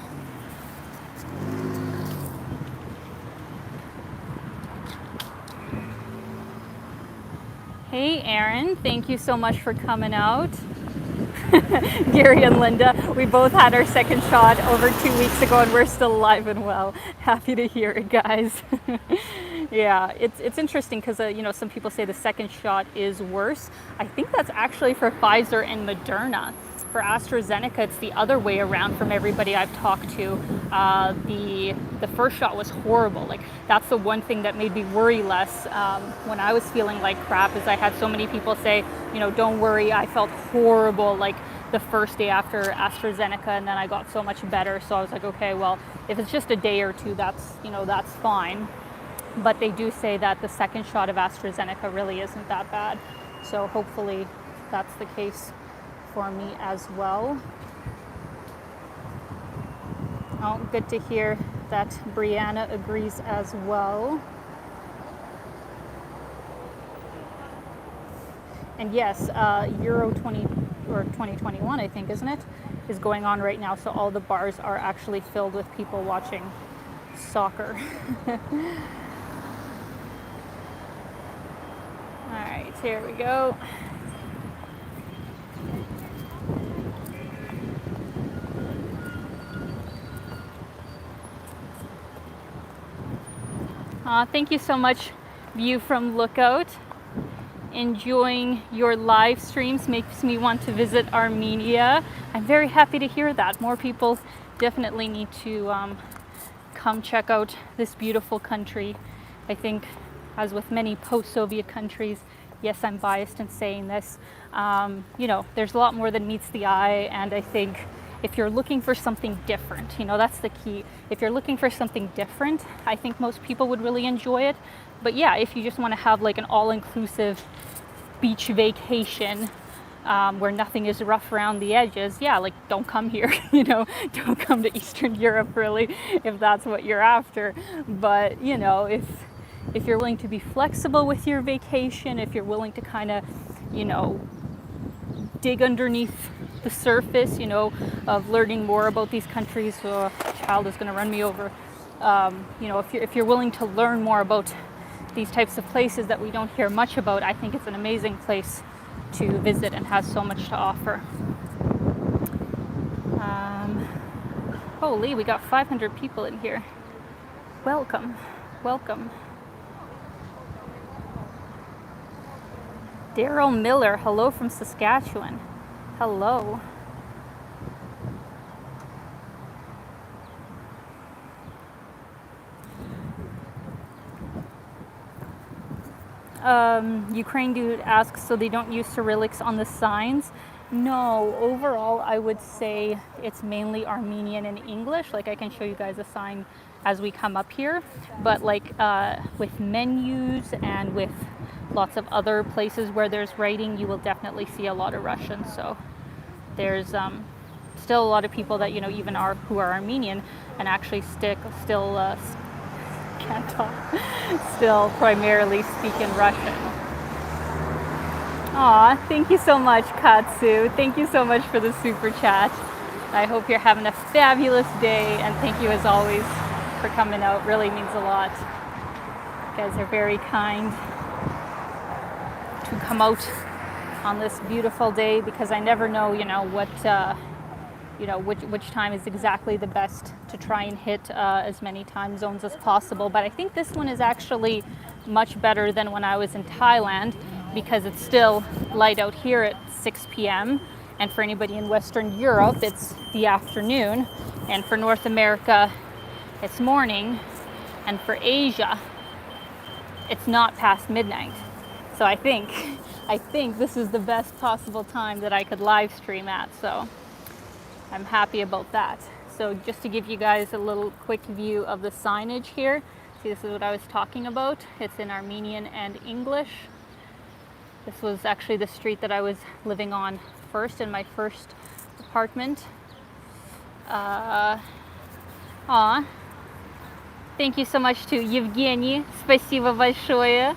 Hey Aaron, thank you so much for coming out. Gary and Linda, we both had our second shot over 2 weeks ago and we're still alive and well. Happy to hear it, guys. Yeah, it's interesting because, you know, some people say the second shot is worse. I think that's actually for Pfizer and Moderna. for AstraZeneca, it's the other way around from everybody I've talked to. The first shot was horrible. Like, that's the one thing that made me worry less when I was feeling like crap, is I had so many people say, you know, don't worry, I felt horrible like the first day after AstraZeneca, and then I got so much better. So I was like, okay, well, if it's just a day or two, that's, you know, that's fine. But they do say that the second shot of AstraZeneca really isn't that bad. So hopefully that's the case for me as well. Oh, good to hear that Brianna agrees as well. And yes, Euro 2021, I think, isn't it, is going on right now. So all the bars are actually filled with people watching soccer. All right, here we go. Thank you so much, View from Lookout. Enjoying your live streams makes me want to visit Armenia. I'm very happy to hear that. More people definitely need to come check out this beautiful country. I think, as with many post-Soviet countries, yes, I'm biased in saying this, you know, there's a lot more than meets the eye, and I think if you're looking for something different, you know, that's the key. If you're looking for something different, I think most people would really enjoy it. But yeah, if you just want to have like an all-inclusive beach vacation where nothing is rough around the edges, yeah, like don't come here, you know, don't come to Eastern Europe really, if that's what you're after. But, you know, if you're willing to be flexible with your vacation, if you're willing to kind of, you know, dig underneath the surface, you know, of learning more about these countries. So a child is going to run me over. You know, if you're willing to learn more about these types of places that we don't hear much about, I think it's an amazing place to visit and has so much to offer. Holy, we got 500 people in here. Welcome, welcome. Daryl Miller, hello from Saskatchewan. Hello. Ukraine dude asks, so they don't use Cyrillics on the signs? No, overall I would say it's mainly Armenian and English. Like, I can show you guys a sign as we come up here, but like with menus and with lots of other places where there's writing, you will definitely see a lot of Russian. So there's still a lot of people that, you know, even who are Armenian and actually can't talk, still primarily speak in Russian. Aw, thank you so much, Katsu. Thank you so much for the super chat. I hope you're having a fabulous day, and thank you as always for coming out. Really means a lot. You guys are very kind to come out on this beautiful day, because I never know, you know, what you know, which time is exactly the best to try and hit as many time zones as possible. But I think this one is actually much better than when I was in Thailand, because it's still light out here at 6 p.m. And for anybody in Western Europe, it's the afternoon. And for North America, it's morning. And for Asia, it's not past midnight. So I think this is the best possible time that I could live stream at. So I'm happy about that. So just to give you guys a little quick view of the signage here. See, this is what I was talking about. It's in Armenian and English. This was actually the street that I was living on first in my first apartment. Thank you so much to Evgeny. Спасибо большое.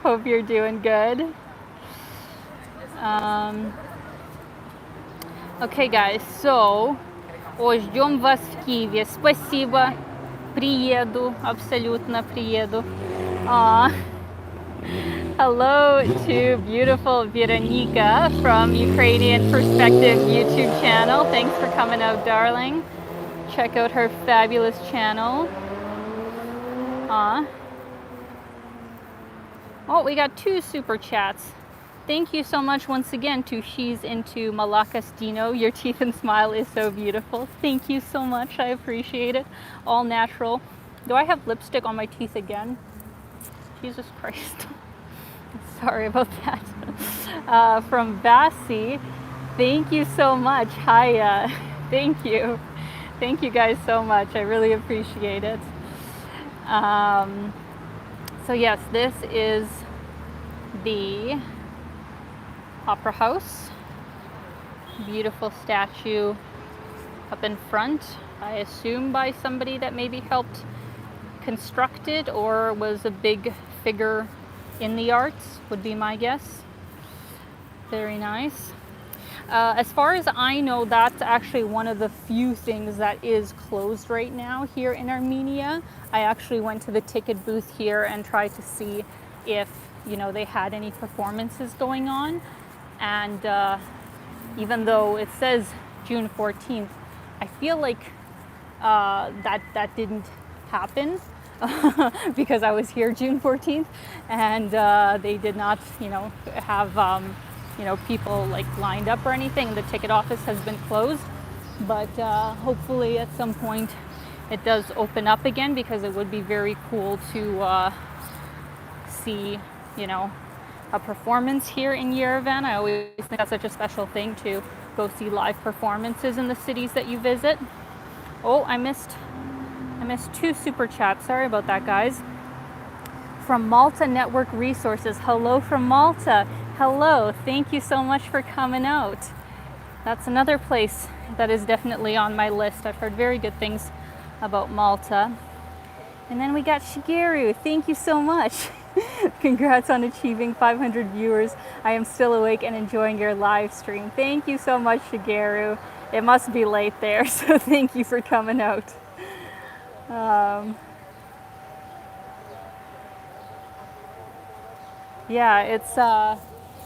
Hope you're doing good. Okay, guys, so ждем вас в Киеве. Спасибо. Приеду, абсолютно приеду. Hello to beautiful Veronika from Ukrainian Perspective YouTube channel. Thanks for coming out, darling. Check out her fabulous channel. Oh, we got 2 super chats. Thank you so much once again to She's Into Malakas Dino. Your teeth and smile is so beautiful. Thank you so much. I appreciate it. All natural. Do I have lipstick on my teeth again? Jesus Christ. Sorry about that. From Vassie, thank you so much. Hiya. Thank you. Thank you guys so much. I really appreciate it. So yes, this is the Opera House. Beautiful statue up in front. I assume by somebody that maybe helped construct it or was a big figure in the arts, would be my guess. Very nice. As far as I know, that's actually one of the few things that is closed right now here in Armenia. I actually went to the ticket booth here and tried to see if, you know, they had any performances going on. And even though it says June 14th, I feel like that didn't happen because I was here June 14th, and they did not, you know, have you know, people like lined up or anything. The ticket office has been closed, but hopefully at some point it does open up again, because it would be very cool to see, you know, a performance here in Yerevan. I always think that's such a special thing, to go see live performances in the cities that you visit. Oh, I missed 2 super chats. Sorry about that, guys. From Malta Network Resources. Hello from Malta. Hello. Thank you so much for coming out. That's another place that is definitely on my list. I've heard very good things about Malta. And then we got Shigeru. Thank you so much. Congrats on achieving 500 viewers. I am still awake and enjoying your live stream. Thank you so much, Shigeru. It must be late there, so thank you for coming out. Yeah,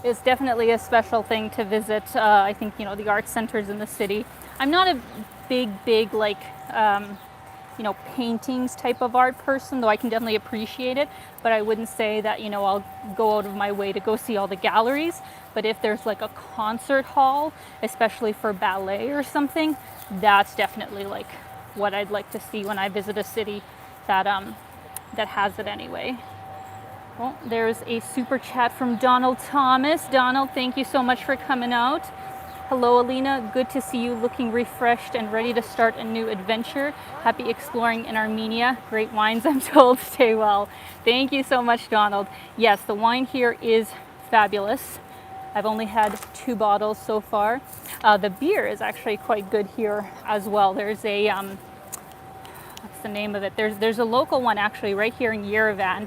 it's definitely a special thing to visit. I think, you know, the art centers in the city. I'm not a big like you know, paintings type of art person, though I can definitely appreciate it, but I wouldn't say that, you know, I'll go out of my way to go see all the galleries. But if there's like a concert hall, especially for ballet or something, that's definitely like what I'd like to see when I visit a city that that has it anyway. Well, there's a super chat from Donald Thomas. Donald, thank you so much for coming out. Hello, Alina. Good to see you, looking refreshed and ready to start a new adventure. Happy exploring in Armenia. Great wines, I'm told. Stay well. Thank you so much, Donald. Yes, the wine here is fabulous. I've only had 2 bottles so far. The beer is actually quite good here as well. There's a, what's the name of it? There's a local one actually right here in Yerevan.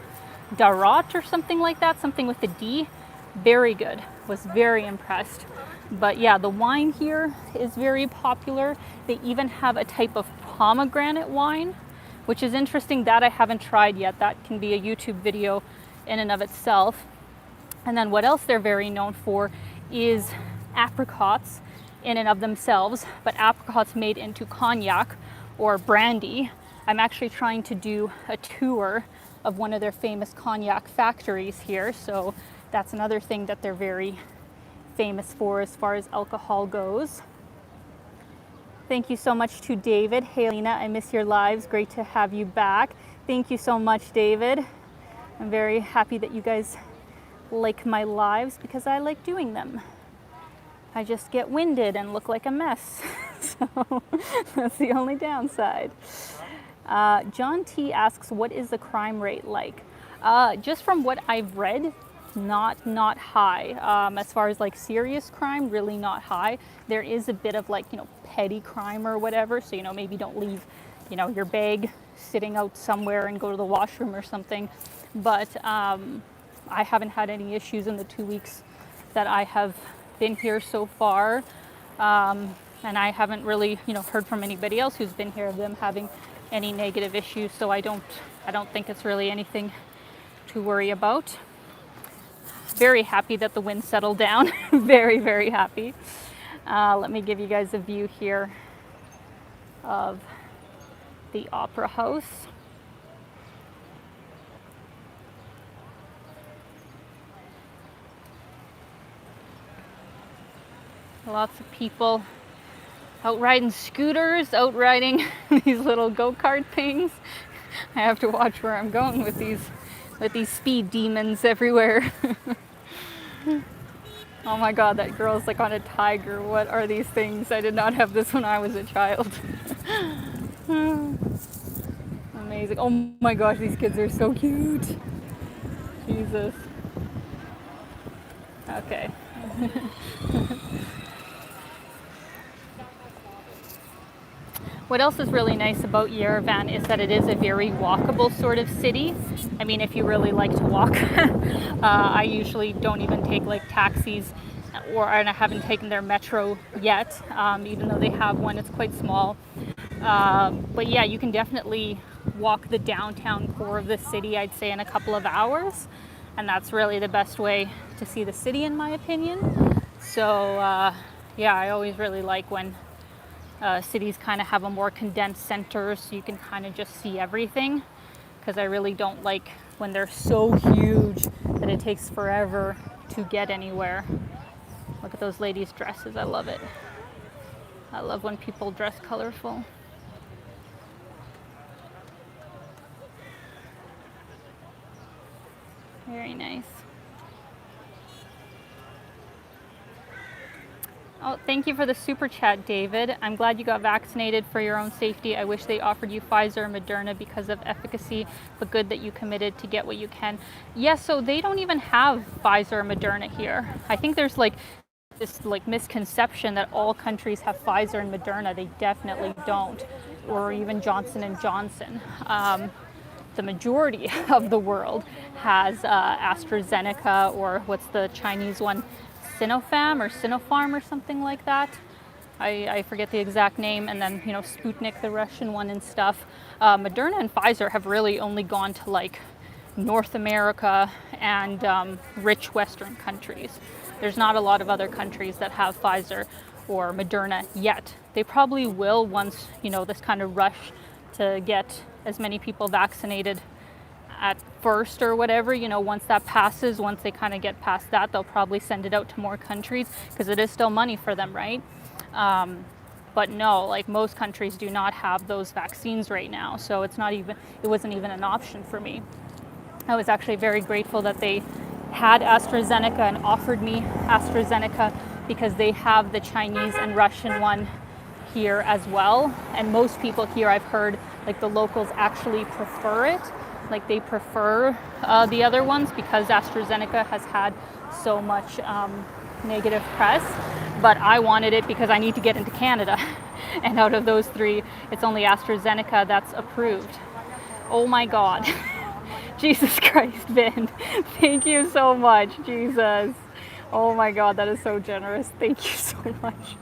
Darat or something like that, something with a D. Very good. Was very impressed. But yeah, the wine here is very popular. They even have a type of pomegranate wine, which is interesting. That I haven't tried yet. That can be a YouTube video in and of itself. And then what else they're very known for is apricots in and of themselves, but apricots made into cognac or brandy. I'm actually trying to do a tour of one of their famous cognac factories here, so that's another thing that they're very famous for as far as alcohol goes. Thank you so much to David. Hey, Alina, I miss your lives. Great to have you back. Thank you so much, David. I'm very happy that you guys like my lives, because I like doing them. I just get winded and look like a mess. So that's the only downside. John T asks, what is the crime rate like? Just from what I've read, not high. As far as like serious crime, really not high. There is a bit of like, you know, petty crime or whatever. So, you know, maybe don't leave, you know, your bag sitting out somewhere and go to the washroom or something. But I haven't had any issues in the 2 weeks that I have been here so far. And I haven't really, you know, heard from anybody else who's been here of them having any negative issues. So I don't think it's really anything to worry about. Very happy that the wind settled down. Very, very happy. Let me give you guys a view here of the Opera House. Lots of people out riding scooters, out riding these little go-kart things. I have to watch where I'm going with these speed demons everywhere. Oh my god, that girl's like on a tiger. What are these things? I did not have this when I was a child. Amazing. Oh my gosh, these kids are so cute. Jesus. Okay. What else is really nice about Yerevan is that it is a very walkable sort of city. I mean, if you really like to walk. I usually don't even take like taxis, and I haven't taken their metro yet, even though they have one. It's quite small. But yeah, you can definitely walk the downtown core of the city, I'd say, in a couple of hours. And that's really the best way to see the city, in my opinion. So yeah, I always really like when cities kind of have a more condensed center, so you can kind of just see everything, because I really don't like when they're so huge that it takes forever to get anywhere. Look at those ladies' dresses. I love it. I love when people dress colorful. Very nice. Oh, thank you for the super chat, David. I'm glad you got vaccinated for your own safety. I wish they offered you Pfizer or Moderna because of efficacy, but good that you committed to get what you can. Yes, so they don't even have Pfizer or Moderna here. I think there's like this like misconception that all countries have Pfizer and Moderna. They definitely don't, or even Johnson and Johnson. The majority of the world has AstraZeneca, or what's the Chinese one? Sinopharm or something like that. I forget the exact name. And then, Sputnik, the Russian one and stuff. Moderna and Pfizer have really only gone to like North America and rich Western countries. There's not a lot of other countries that have Pfizer or Moderna yet. They probably will once, this kind of rush to get as many people vaccinated at first or whatever, once that passes, once they kind of get past that, they'll probably send it out to more countries, because it is still money for them, right? But no, like most countries do not have those vaccines right now, so it wasn't even an option for me. I was actually very grateful that they had AstraZeneca and offered me AstraZeneca, because they have the Chinese and Russian one here as well. And most people here, I've heard, like the locals actually prefer it. Like they prefer the other ones, because AstraZeneca has had so much negative press. But I wanted it because I need to get into Canada. And out of those three, it's only AstraZeneca that's approved. Oh my God. Jesus Christ, Vin. Thank you so much, Jesus. Oh my God, that is so generous. Thank you so much.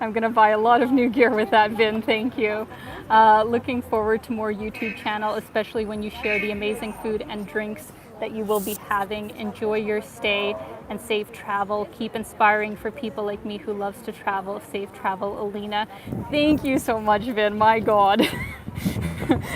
I'm gonna buy a lot of new gear with that, Vin. Thank you. Looking forward to more YouTube channel, especially when you share the amazing food and drinks that you will be having. Enjoy your stay and safe travel. Keep inspiring for people like me who loves to travel. Safe travel, Alina. Thank you so much, Vin. My God.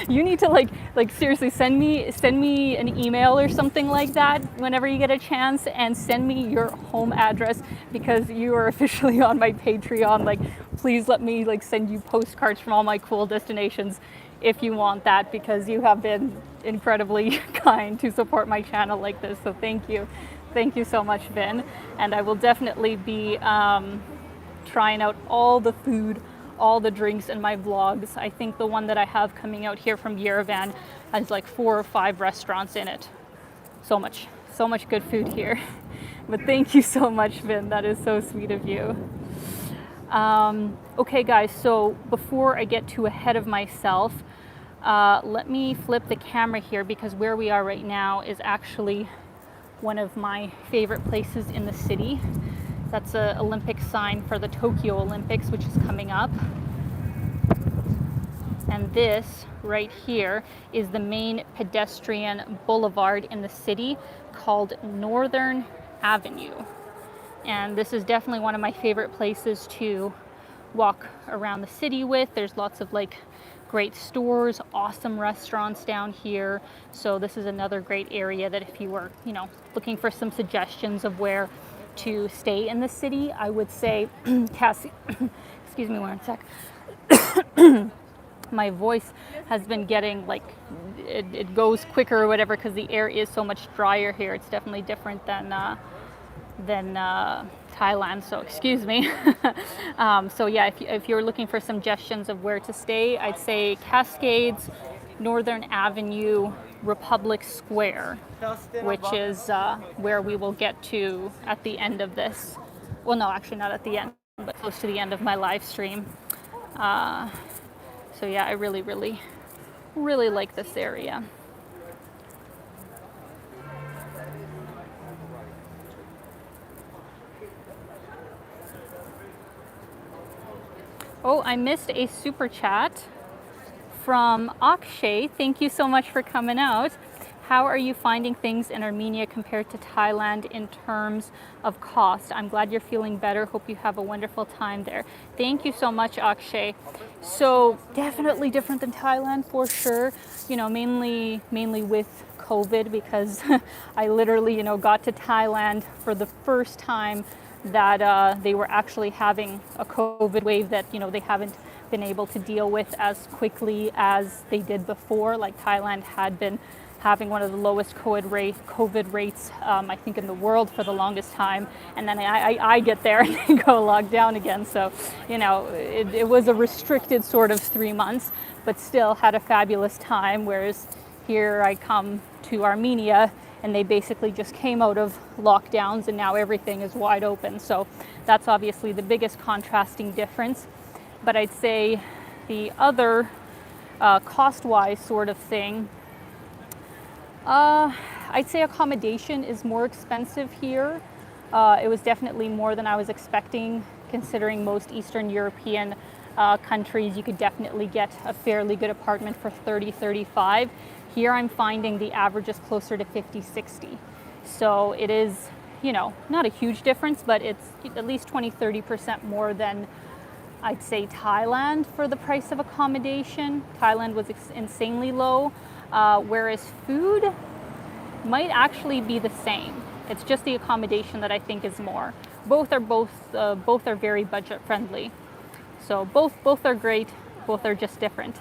You need to like seriously send me an email or something like that whenever you get a chance, and send me your home address, because you are officially on my Patreon. Like, please let me like send you postcards from all my cool destinations if you want that, because you have been incredibly kind to support my channel like this. So thank you so much, Vin. And I will definitely be trying out all the food, all the drinks in my vlogs. I think the one that I have coming out here from Yerevan has like 4 or 5 restaurants in it. So much good food here. But thank you so much, Vin. That is so sweet of you. Okay, guys, so before I get too ahead of myself, let me flip the camera here, because where we are right now is actually one of my favorite places in the city. That's an Olympic sign for the Tokyo Olympics, which is coming up. And this right here is the main pedestrian boulevard in the city, called Northern Avenue. And this is definitely one of my favorite places to walk around the city with. There's lots of like great stores, awesome restaurants down here. So this is another great area that if you were, looking for some suggestions of where to stay in the city. I would say, Cassie, excuse me one sec. My voice has been getting like, it goes quicker or whatever because the air is so much drier here. It's definitely different than Thailand, so excuse me. So yeah, if you're looking for suggestions of where to stay, I'd say Cascades, Northern Avenue, Republic Square, which is where we will get to at the end of this. Well, no, actually not at the end, but close to the end of my live stream. So yeah, I really, really, really like this area. Oh, I missed a super chat from Akshay. Thank you so much for coming out. How are you finding things in Armenia compared to Thailand in terms of cost? I'm glad you're feeling better. Hope you have a wonderful time there. Thank you so much, Akshay. So definitely different than Thailand for sure. You know, mainly with COVID, because I literally, got to Thailand for the first time that they were actually having a COVID wave that, they haven't been able to deal with as quickly as they did before. Like Thailand had been having one of the lowest COVID rates, I think, in the world for the longest time. And then I get there and they go locked down again. So, it was a restricted sort of 3 months, but still had a fabulous time. Whereas here I come to Armenia and they basically just came out of lockdowns and now everything is wide open. So that's obviously the biggest contrasting difference. But I'd say the other cost-wise sort of thing, I'd say accommodation is more expensive here. It was definitely more than I was expecting, considering most Eastern European countries, you could definitely get a fairly good apartment for 30, 35. Here I'm finding the average is closer to 50, 60. So it is, not a huge difference, but it's at least 20, 30% more than I'd say Thailand for the price of accommodation. Thailand was insanely low, whereas food might actually be the same. It's just the accommodation that I think is more. Both are very budget friendly. So both are great. Both are just different.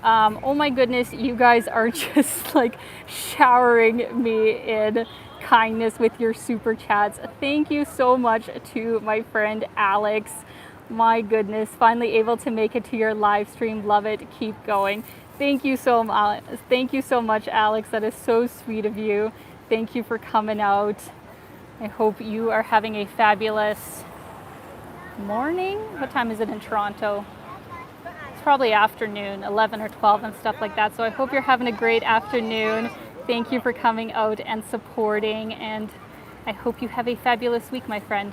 Oh my goodness, you guys are just like showering me in kindness with your super chats. Thank you so much to my friend Alex. My goodness, finally able to make it to your live stream. Love it. Keep going. Thank you so much. Thank you so much, Alex. That is so sweet of you. Thank you for coming out. I hope you are having a fabulous morning. What time is it in Toronto? It's probably afternoon, 11 or 12 and stuff like that. So I hope you're having a great afternoon. Thank you for coming out and supporting, and I hope you have a fabulous week, my friend.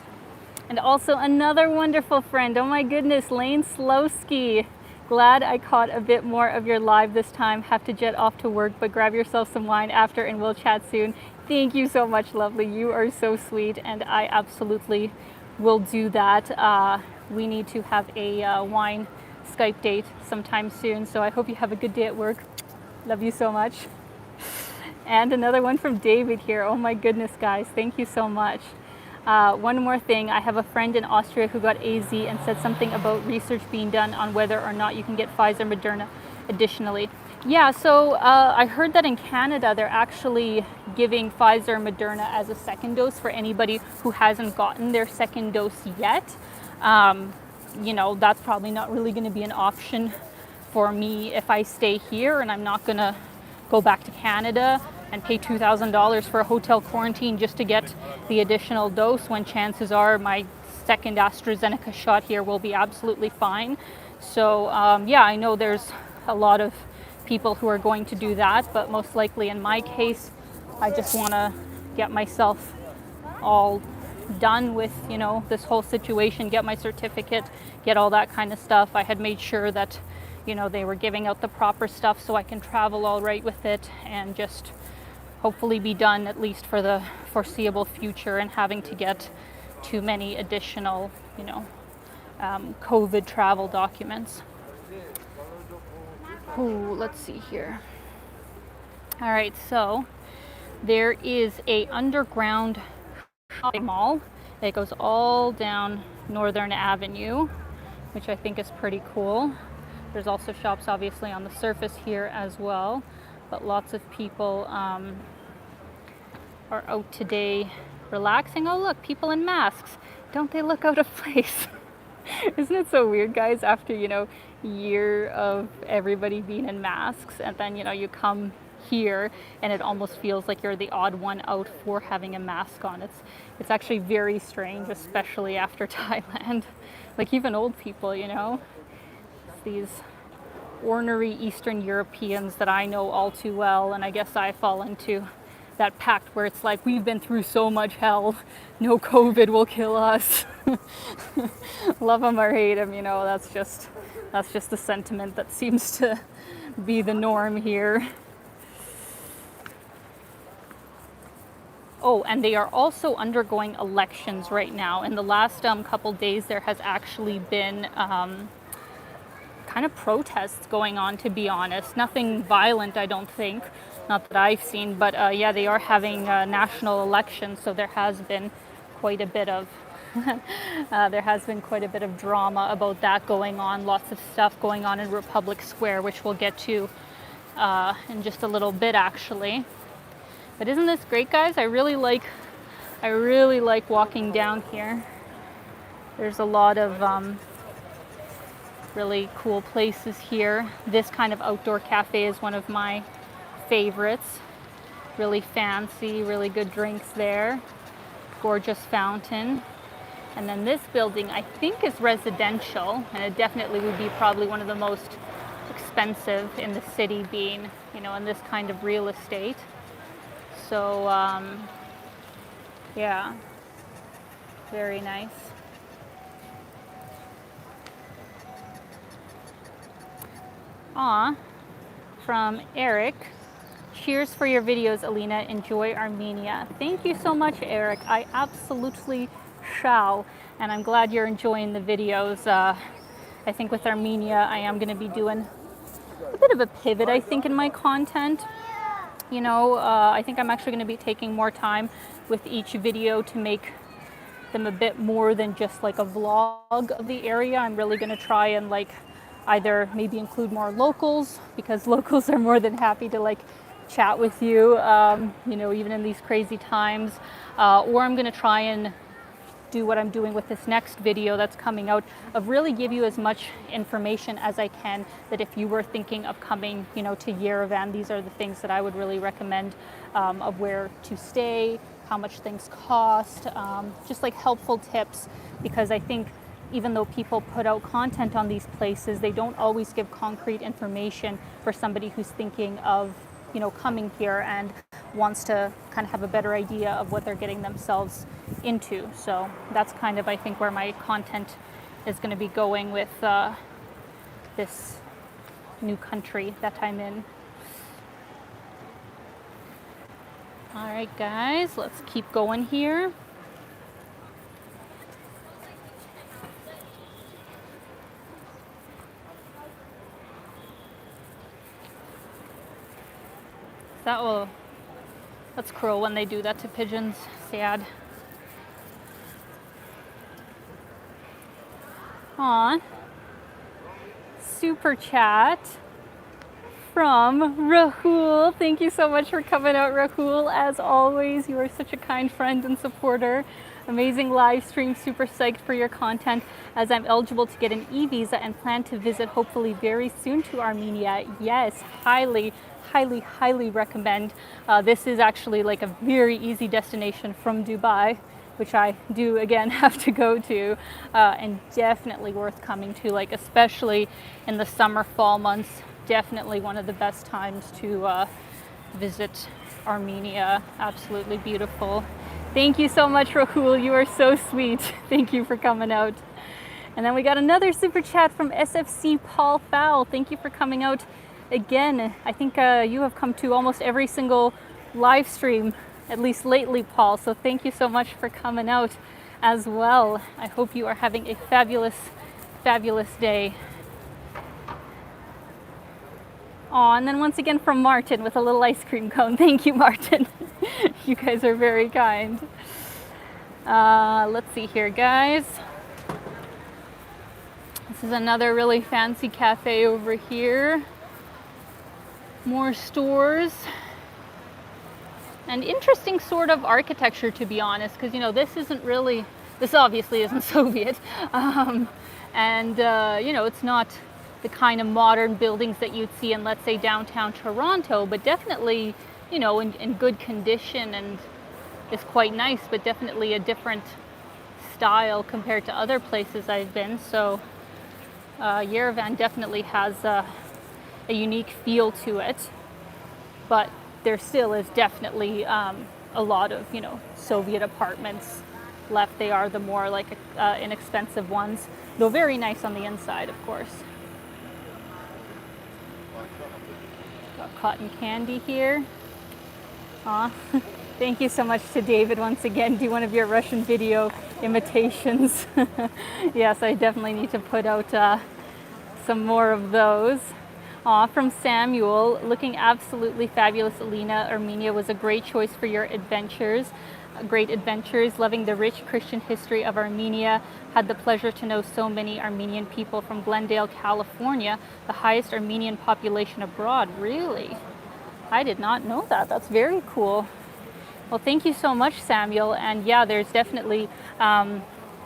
And also another wonderful friend. Oh my goodness, Lane Slowski. Glad I caught a bit more of your live this time. Have to jet off to work, but grab yourself some wine after and we'll chat soon. Thank you so much, lovely. You are so sweet, and I absolutely will do that. We need to have a wine Skype date sometime soon, so I hope you have a good day at work. Love you so much. And another one from David here. Oh my goodness, guys. Thank you so much. One more thing, I have a friend in Austria who got AZ and said something about research being done on whether or not you can get Pfizer, Moderna additionally. Yeah, so I heard that in Canada they're actually giving Pfizer, Moderna as a second dose for anybody who hasn't gotten their second dose yet. That's probably not really going to be an option for me if I stay here, and I'm not going to go back to Canada and pay $2,000 for a hotel quarantine just to get the additional dose, when chances are my second AstraZeneca shot here will be absolutely fine. So yeah, I know there's a lot of people who are going to do that, but most likely in my case, I just want to get myself all done with, this whole situation, get my certificate, get all that kind of stuff. I had made sure that, they were giving out the proper stuff so I can travel all right with it and just hopefully be done at least for the foreseeable future, and having to get too many additional, COVID travel documents. Ooh, let's see here. All right, so there is a underground shopping mall It goes all down Northern Avenue, which I think is pretty cool. There's also shops obviously on the surface here as well, but lots of people are out today relaxing. Oh look, people in masks. Don't they look out of place? Isn't it so weird, guys, after, you know, year of everybody being in masks, and then, you know, you come here and it almost feels like you're the odd one out for having a mask on. It's actually very strange, especially after Thailand. Like even old people, you know, it's these ornery Eastern Europeans that I know all too well, and I guess I fall into that pact where it's like, we've been through so much hell, no COVID will kill us. Love them or hate them, you know, that's just the sentiment that seems to be the norm here. Oh, and they are also undergoing elections right now. In the last couple days, there has actually been kind of protests going on, to be honest. Nothing violent, I don't think. Not that I've seen, but yeah, they are having national elections, so there has been quite a bit of drama about that going on. Lots of stuff going on in Republic Square, which we'll get to in just a little bit, actually. But isn't this great, guys? I really like walking down here. There's a lot of really cool places here. This kind of outdoor cafe is one of my favorites. Really fancy, really good drinks there. Gorgeous fountain. And then this building, I think, is residential, and it definitely would be probably one of the most expensive in the city, being, you know, in this kind of real estate. So yeah, very nice. From Eric. Cheers for your videos, Alina. Enjoy Armenia. Thank you so much, Eric. I absolutely shall. And I'm glad you're enjoying the videos. I think with Armenia, I am going to be doing a bit of a pivot, I think, in my content. You know, I think I'm actually going to be taking more time with each video to make them a bit more than just like a vlog of the area. I'm really going to try and like either maybe include more locals, because locals are more than happy to like chat with you, you know, even in these crazy times. Or I'm going to try and do what I'm doing with this next video that's coming out, of really give you as much information as I can, that if you were thinking of coming, you know, to Yerevan, these are the things that I would really recommend, of where to stay, how much things cost, just like helpful tips, because I think even though people put out content on these places, they don't always give concrete information for somebody who's thinking of, you know, coming here and wants to kind of have a better idea of what they're getting themselves into. So that's kind of, I think, where my content is going to be going with this new country that I'm in. All right, guys, let's keep going here. That's cruel when they do that to pigeons. Sad. Aw. Super chat from Rahul. Thank you so much for coming out, Rahul. As always, you are such a kind friend and supporter. Amazing live stream. Super psyched for your content, as I'm eligible to get an e-visa and plan to visit hopefully very soon to Armenia. Yes, highly recommend. This is actually like a very easy destination from Dubai, which I do again have to go to, and definitely worth coming to, like especially in the summer, fall months. Definitely one of the best times to visit Armenia. Absolutely beautiful. Thank you so much, Rahul. You are so sweet. Thank you for coming out. And then we got another super chat from SFC Paul Fowl. Thank you for coming out again. I think you have come to almost every single live stream, at least lately, Paul. So thank you so much for coming out as well. I hope you are having a fabulous day. Aw, and then once again from Martin with a little ice cream cone. Thank you, Martin. You guys are very kind. Let's see here, guys. This is another really fancy cafe over here. More stores. And interesting sort of architecture, to be honest, because, you know, this obviously isn't Soviet. You know, it's not the kind of modern buildings that you'd see in, let's say, downtown Toronto, but definitely, you know, in good condition, and is quite nice, but definitely a different style compared to other places I've been. So Yerevan definitely has a unique feel to it, but there still is definitely a lot of, you know, Soviet apartments left. They are the more like inexpensive ones, though very nice on the inside, of course. Got cotton candy here. Aw. Thank you so much to David once again. Do one of your Russian video imitations. Yes, I definitely need to put out some more of those. Aw, from Samuel, looking absolutely fabulous, Alina. Armenia was a great choice for your adventures. Great adventures, loving the rich Christian history of Armenia. Had the pleasure to know so many Armenian people from Glendale, California, the highest Armenian population abroad. Really? I did not know that. That's very cool. Well, thank you so much, Samuel. And yeah, there's definitely going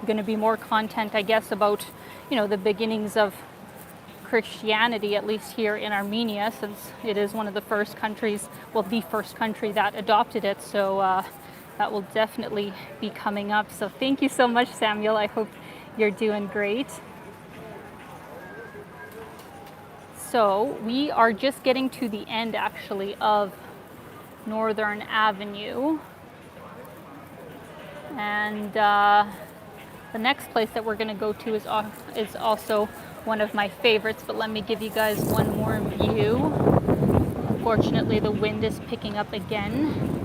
to be more content, I guess, about, you know, the beginnings of Christianity, at least here in Armenia, since it is one of the first countries, well, the first country that adopted it. So that will definitely be coming up. So thank you so much, Samuel. I hope you're doing great. So we are just getting to the end, actually, of Northern Avenue. And the next place that we're going to go to is also one of my favorites, but let me give you guys one more view. Unfortunately, the wind is picking up again.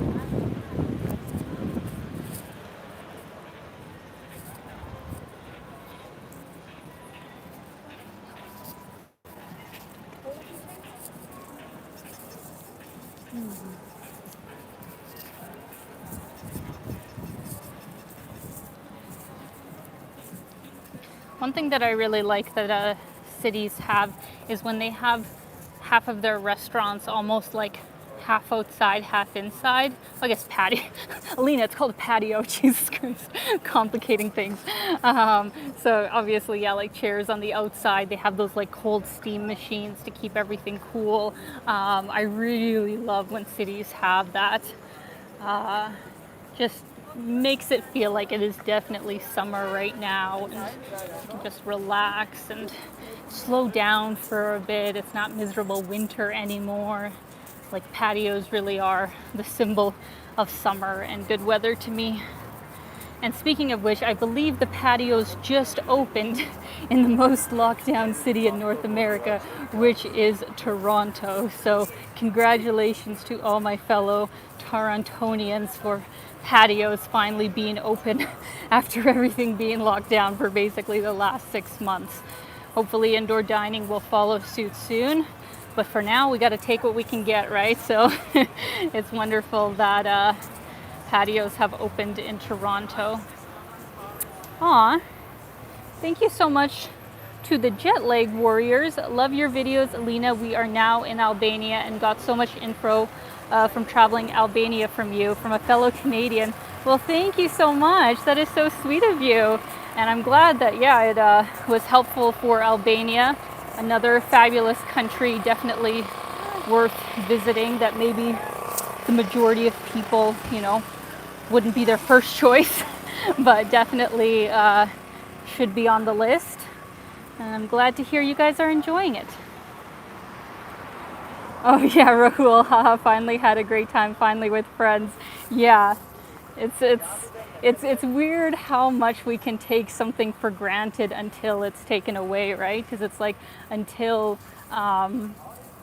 One thing that I really like that cities have is when they have half of their restaurants almost like half outside, half inside. I guess patio. Alina, it's called a patio. Jesus Christ, complicating things. So obviously, yeah, like chairs on the outside. They have those like cold steam machines to keep everything cool. I really love when cities have that. Just makes it feel like it is definitely summer right now, and you can just relax and slow down for a bit. It's not miserable winter anymore. Like patios really are the symbol of summer and good weather to me. And speaking of which, I believe the patios just opened in the most locked down city in North America, which is Toronto. So congratulations to all my fellow Torontonians for patios finally being open after everything being locked down for basically the last 6 months. Hopefully indoor dining will follow suit soon, but for now we got to take what we can get, right? So it's wonderful that patios have opened in Toronto. Aw, thank you so much to the Jet Lag Warriors. Love your videos, Alina. We are now in Albania and got so much info from traveling Albania from you, from a fellow Canadian. Well, thank you so much. That is so sweet of you. And I'm glad that, yeah, it was helpful for Albania. Another fabulous country, definitely worth visiting, that maybe the majority of people, you know, wouldn't be their first choice, but definitely should be on the list. And I'm glad to hear you guys are enjoying it. Oh yeah, Rahul, haha, finally had a great time, finally with friends. Yeah, it's weird how much we can take something for granted until it's taken away, right? Because it's like until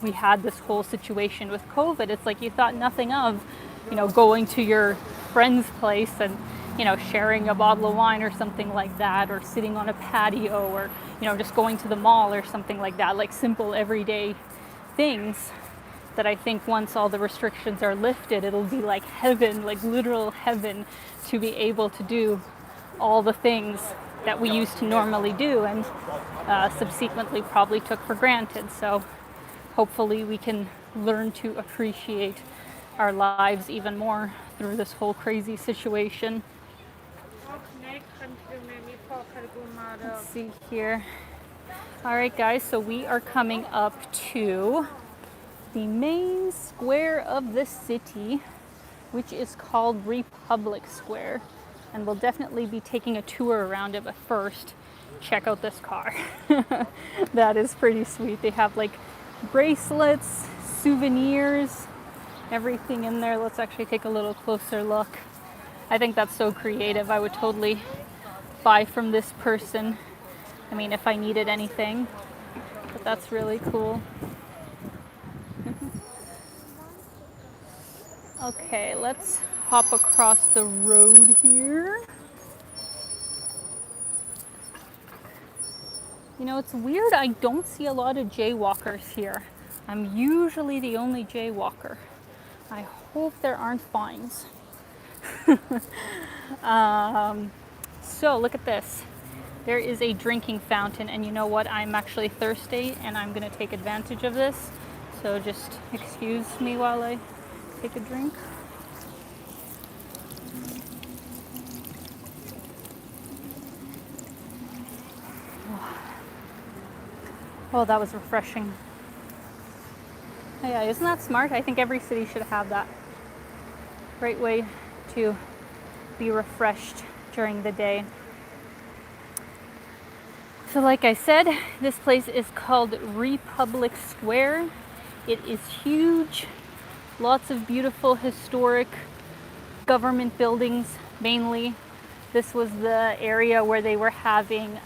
we had this whole situation with COVID, it's like you thought nothing of, you know, going to your friend's place and, you know, sharing a bottle of wine or something like that, or sitting on a patio, or, you know, just going to the mall or something like that, like simple everyday things. that I think once all the restrictions are lifted, it'll be like heaven, like literal heaven, to be able to do all the things that we used to normally do and subsequently probably took for granted. So hopefully we can learn to appreciate our lives even more through this whole crazy situation. Let's see here. All right, guys, so we are coming up to the main square of the city, which is called Republic Square. And we'll definitely be taking a tour around it, but first, check out this car. That is pretty sweet. They have like bracelets, souvenirs, everything in there. Let's actually take a little closer look. I think that's so creative. I would totally buy from this person. I mean, if I needed anything, but that's really cool. Okay, let's hop across the road here. You know, it's weird, I don't see a lot of jaywalkers here. I'm usually the only jaywalker. I hope there aren't fines. So look at this. There is a drinking fountain, and you know what? I'm actually thirsty and I'm gonna take advantage of this. So just excuse me while I take a drink. Oh, that was refreshing. Yeah, isn't that smart? I think every city should have that. Great way to be refreshed during the day. So like I said, this place is called Republic Square. It is huge. Lots of beautiful historic government buildings, mainly. This was the area where they were having,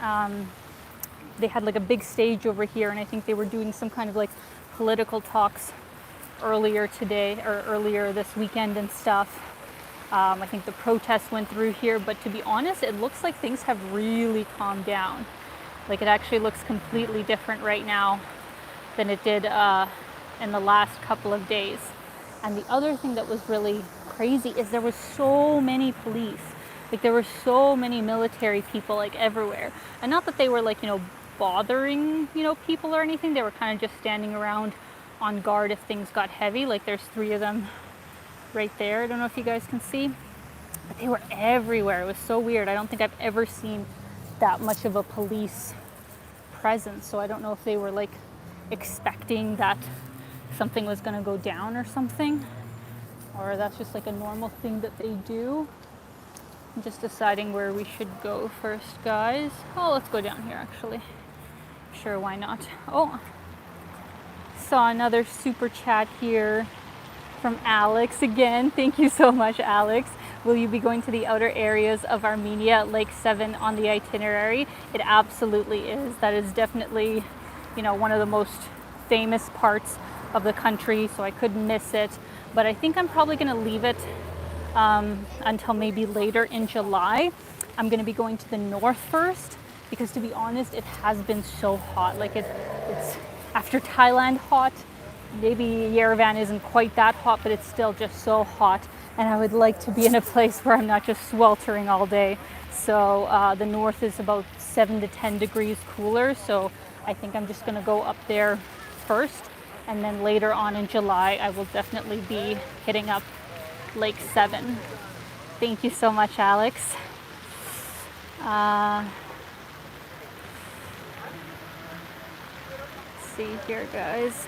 they had like a big stage over here, and I think they were doing some kind of like political talks earlier today or earlier this weekend and stuff. I think the protests went through here, but to be honest, it looks like things have really calmed down. Like it actually looks completely different right now than it did in the last couple of days. And the other thing that was really crazy is there was so many police. Like there were so many military people like everywhere. And not that they were like, you know, bothering, you know, people or anything. They were kind of just standing around on guard if things got heavy. Like there's 3 of them right there. I don't know if you guys can see, but they were everywhere. It was so weird. I don't think I've ever seen that much of a police presence. So I don't know if they were like expecting that something was going to go down or something, or that's just like a normal thing that they do. I'm just deciding where we should go first, guys. Oh, let's go down here actually. Sure, why not? Oh, saw another super chat here from Alex again. Thank you so much, Alex. Will you be going to the outer areas of Armenia, Lake 7 on the itinerary? It absolutely is. That is definitely, you know, one of the most famous parts of the country, so I couldn't miss it. But I think I'm probably going to leave it until maybe later in July. I'm going to be going to the north first because, to be honest, it has been so hot. Like it's after Thailand hot. Maybe Yerevan isn't quite that hot, but it's still just so hot. And I would like to be in a place where I'm not just sweltering all day. So the north is about 7 to 10 degrees cooler. So I think I'm just going to go up there first. And then later on in July, I will definitely be hitting up Lake 7. Thank you so much, Alex. Let's see here, guys.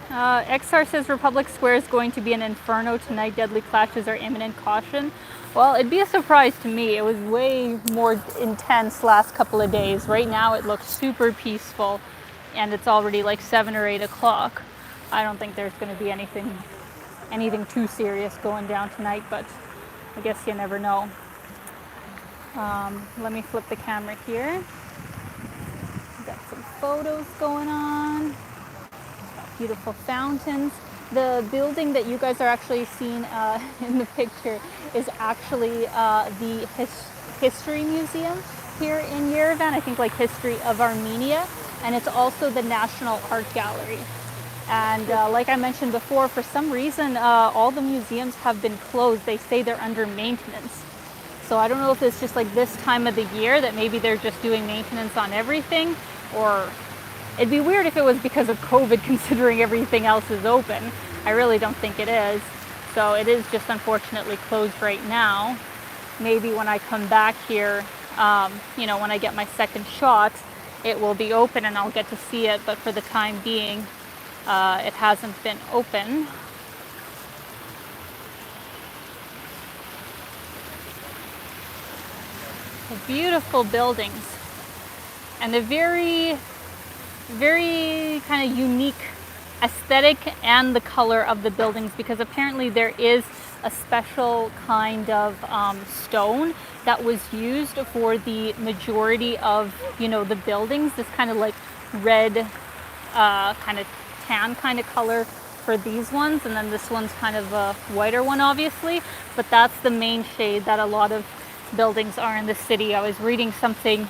XR says Republic Square is going to be an inferno tonight. Deadly clashes are imminent. Caution. Well, it'd be a surprise to me. It was way more intense last couple of days. Right now it looks super peaceful, and it's already like 7 or 8 o'clock. I don't think there's going to be anything too serious going down tonight, but I guess you never know. Let me flip the camera here. Got some photos going on. Beautiful fountains. The building that you guys are actually seeing in the picture is actually the History Museum here in Yerevan. I think like History of Armenia. and it's also the National Art Gallery. And like I mentioned before, for some reason, all the museums have been closed. They say they're under maintenance. So I don't know if it's just like this time of the year that maybe they're just doing maintenance on everything, or it'd be weird if it was because of COVID considering everything else is open. I really don't think it is. So it is just unfortunately closed right now. Maybe when I come back here, you know, when I get my second shot, it will be open and I'll get to see it. But for the time being, it hasn't been open. The beautiful buildings and a very, very kind of unique aesthetic and the color of the buildings, because apparently there is a special kind of stone that was used for the majority of, you know, the buildings. This kind of like red, kind of tan kind of color for these ones, and then this one's kind of a whiter one, obviously. But that's the main shade that a lot of buildings are in the city. I was reading something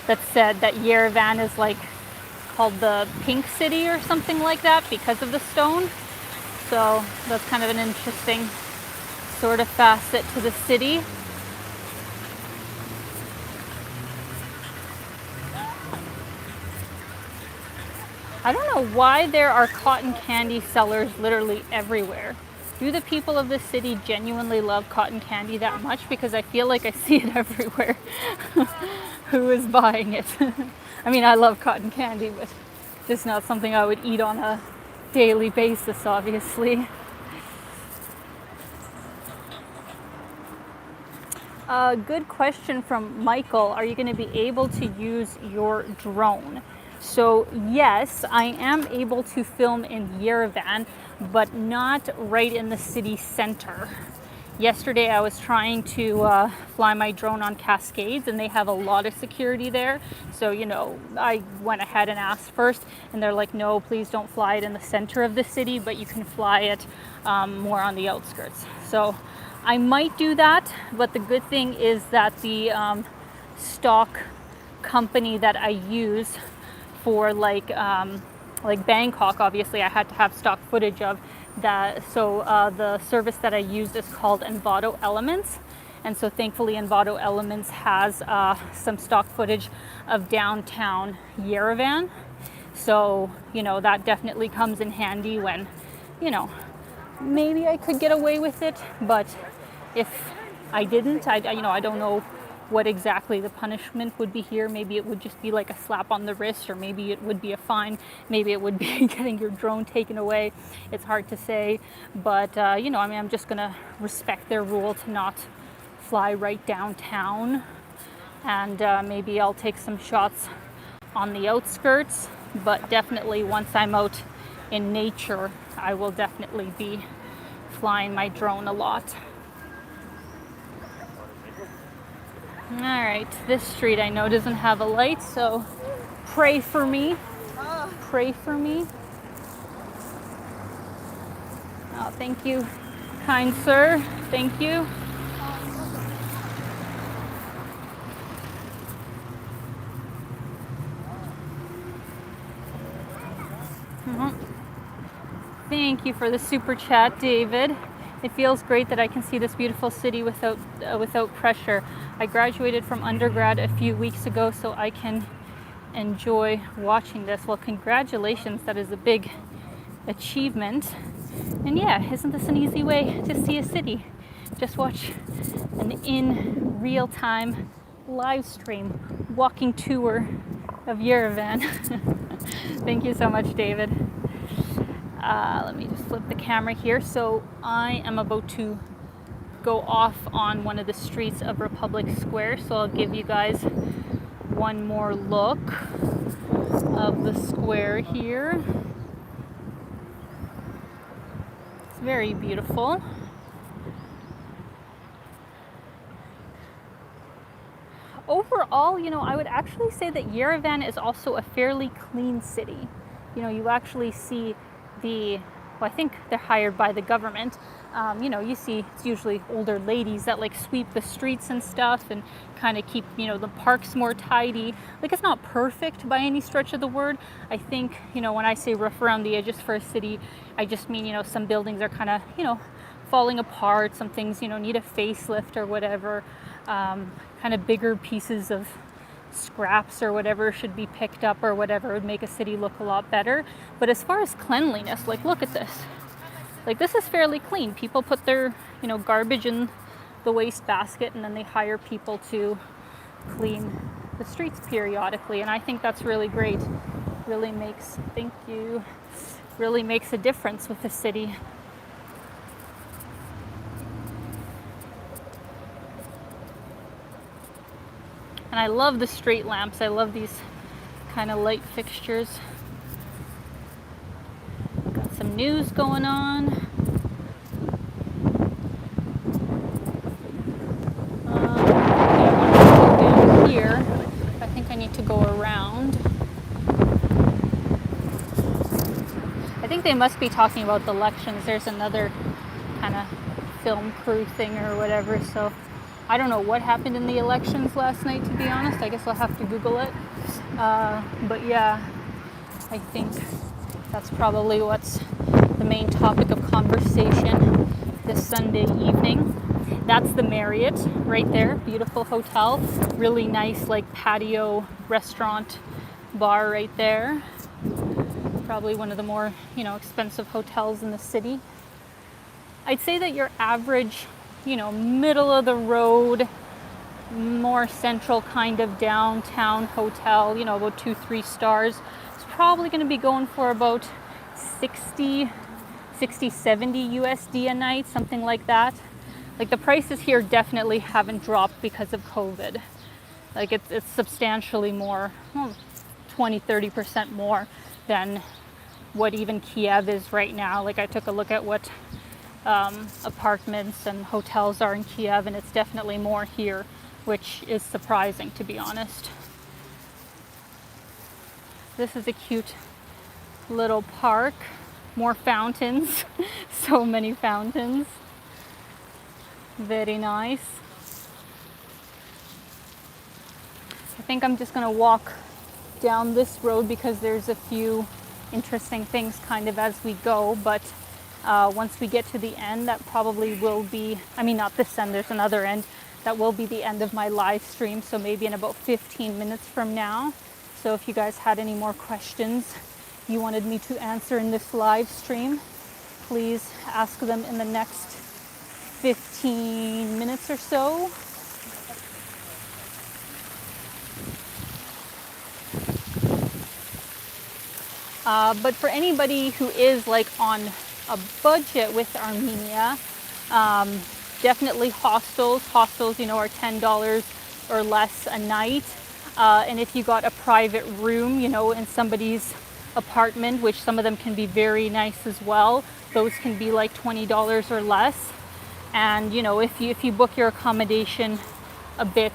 that said that Yerevan is like called the Pink City or something like that because of the stone. So that's kind of an interesting sort of facet to the city. I don't know why there are cotton candy sellers literally everywhere. Do the people of this city genuinely love cotton candy that much? Because I feel like I see it everywhere. Who is buying it? I mean, I love cotton candy, but it's not something I would eat on a daily basis, obviously. Good question from Michael. Are you going to be able to use your drone? So yes, I am able to film in Yerevan, but not right in the city center. Yesterday I was trying to fly my drone on Cascades, and they have a lot of security there. So, you know, I went ahead and asked first, and they're like, no, please don't fly it in the center of the city, but you can fly it more on the outskirts. So I might do that, but the good thing is that the stock company that I use for like Bangkok, obviously I had to have stock footage of that. So the service that I used is called Envato Elements. And so thankfully Envato Elements has some stock footage of downtown Yerevan. So, you know, that definitely comes in handy when, you know, maybe I could get away with it, but if I didn't, I don't know what exactly the punishment would be here. Maybe it would just be like a slap on the wrist, or maybe it would be a fine. Maybe it would be getting your drone taken away. It's hard to say, but you know, I mean, I'm just gonna respect their rule to not fly right downtown, and maybe I'll take some shots on the outskirts, but definitely once I'm out in nature, I will definitely be flying my drone a lot. All right, this street I know doesn't have a light, so pray for me. Pray for me. Oh, thank you, kind sir. Thank you. Thank you for the super chat, David. It feels great that I can see this beautiful city without pressure. I graduated from undergrad a few weeks ago, so I can enjoy watching this. Well, congratulations. That is a big achievement. And yeah, isn't this an easy way to see a city? Just watch an in real-time live stream walking tour of Yerevan. Thank you so much, David. Let me just flip the camera here. So I am about to go off on one of the streets of Republic Square. So I'll give you guys one more look of the square here. It's very beautiful. Overall, you know, I would actually say that Yerevan is also a fairly clean city. You know, you actually see the well, I think they're hired by the government. You know, you see it's usually older ladies that like sweep the streets and stuff and kind of keep, you know, the parks more tidy. Like, it's not perfect by any stretch of the word. I think, you know, when I say rough around the edges for a city, I just mean, you know, some buildings are kind of, you know, falling apart. Some things, you know, need a facelift or whatever. Kind of bigger pieces of scraps or whatever should be picked up or whatever. It would make a city look a lot better. But as far as cleanliness, like, look at this. Like, this is fairly clean. People put their, you know, garbage in the waste basket, and then they hire people to clean the streets periodically. And I think that's really great. Really makes, thank you, really makes a difference with the city. And I love the street lamps. I love these kind of light fixtures. Got some news going on. Down here. I think I need to go around. I think they must be talking about the elections. There's another kind of film crew thing or whatever. So I don't know what happened in the elections last night, to be honest. I guess I'll have to Google it. But yeah, I think that's probably what's the main topic of conversation this Sunday evening. That's the Marriott right there. Beautiful hotel. Really nice, like, patio restaurant bar right there. Probably one of the more, you know, expensive hotels in the city. I'd say that your average, you know, middle of the road, more central kind of downtown hotel, you know, about 2-3 stars, it's probably going to be going for about 60, 70 USD a night, something like that. Like, the prices here definitely haven't dropped because of COVID. Like, it's substantially more, 20-30% more than what even Kiev is right now. Like, I took a look at what apartments and hotels are in Kiev, and it's definitely more here, which is surprising, to be honest. This is a cute little park. More fountains. So many fountains. Very nice. I think I'm just going to walk down this road because there's a few interesting things kind of as we go, but once we get to the end, that probably will be, I mean, not this end, there's another end, that will be the end of my live stream, so maybe in about 15 minutes from now. So if you guys had any more questions you wanted me to answer in this live stream, please ask them in the next 15 minutes or so. But for anybody who is like on a budget with Armenia, definitely hostels. Hostels, you know, are $10 or less a night. And if you got a private room, you know, in somebody's apartment, which some of them can be very nice as well, those can be like $20 or less. And, you know, if you book your accommodation a bit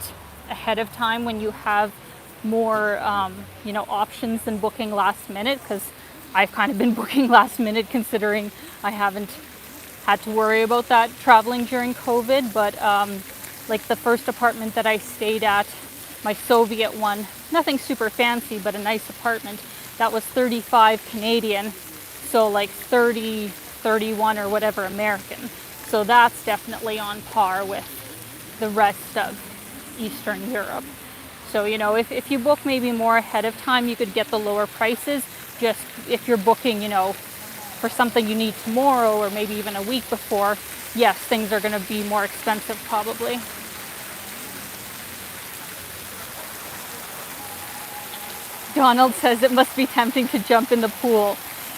ahead of time, when you have more, you know, options than booking last minute, because I've kind of been booking last minute considering I haven't had to worry about that traveling during COVID. But like the first apartment that I stayed at, my Soviet one, nothing super fancy, but a nice apartment, that was 35 Canadian, so like 30, 31 or whatever American. So that's definitely on par with the rest of Eastern Europe. So, you know, if you book maybe more ahead of time, you could get the lower prices. Just if you're booking, you know, for something you need tomorrow or maybe even a week before, yes, things are going to be more expensive probably. Donald says it must be tempting to jump in the pool.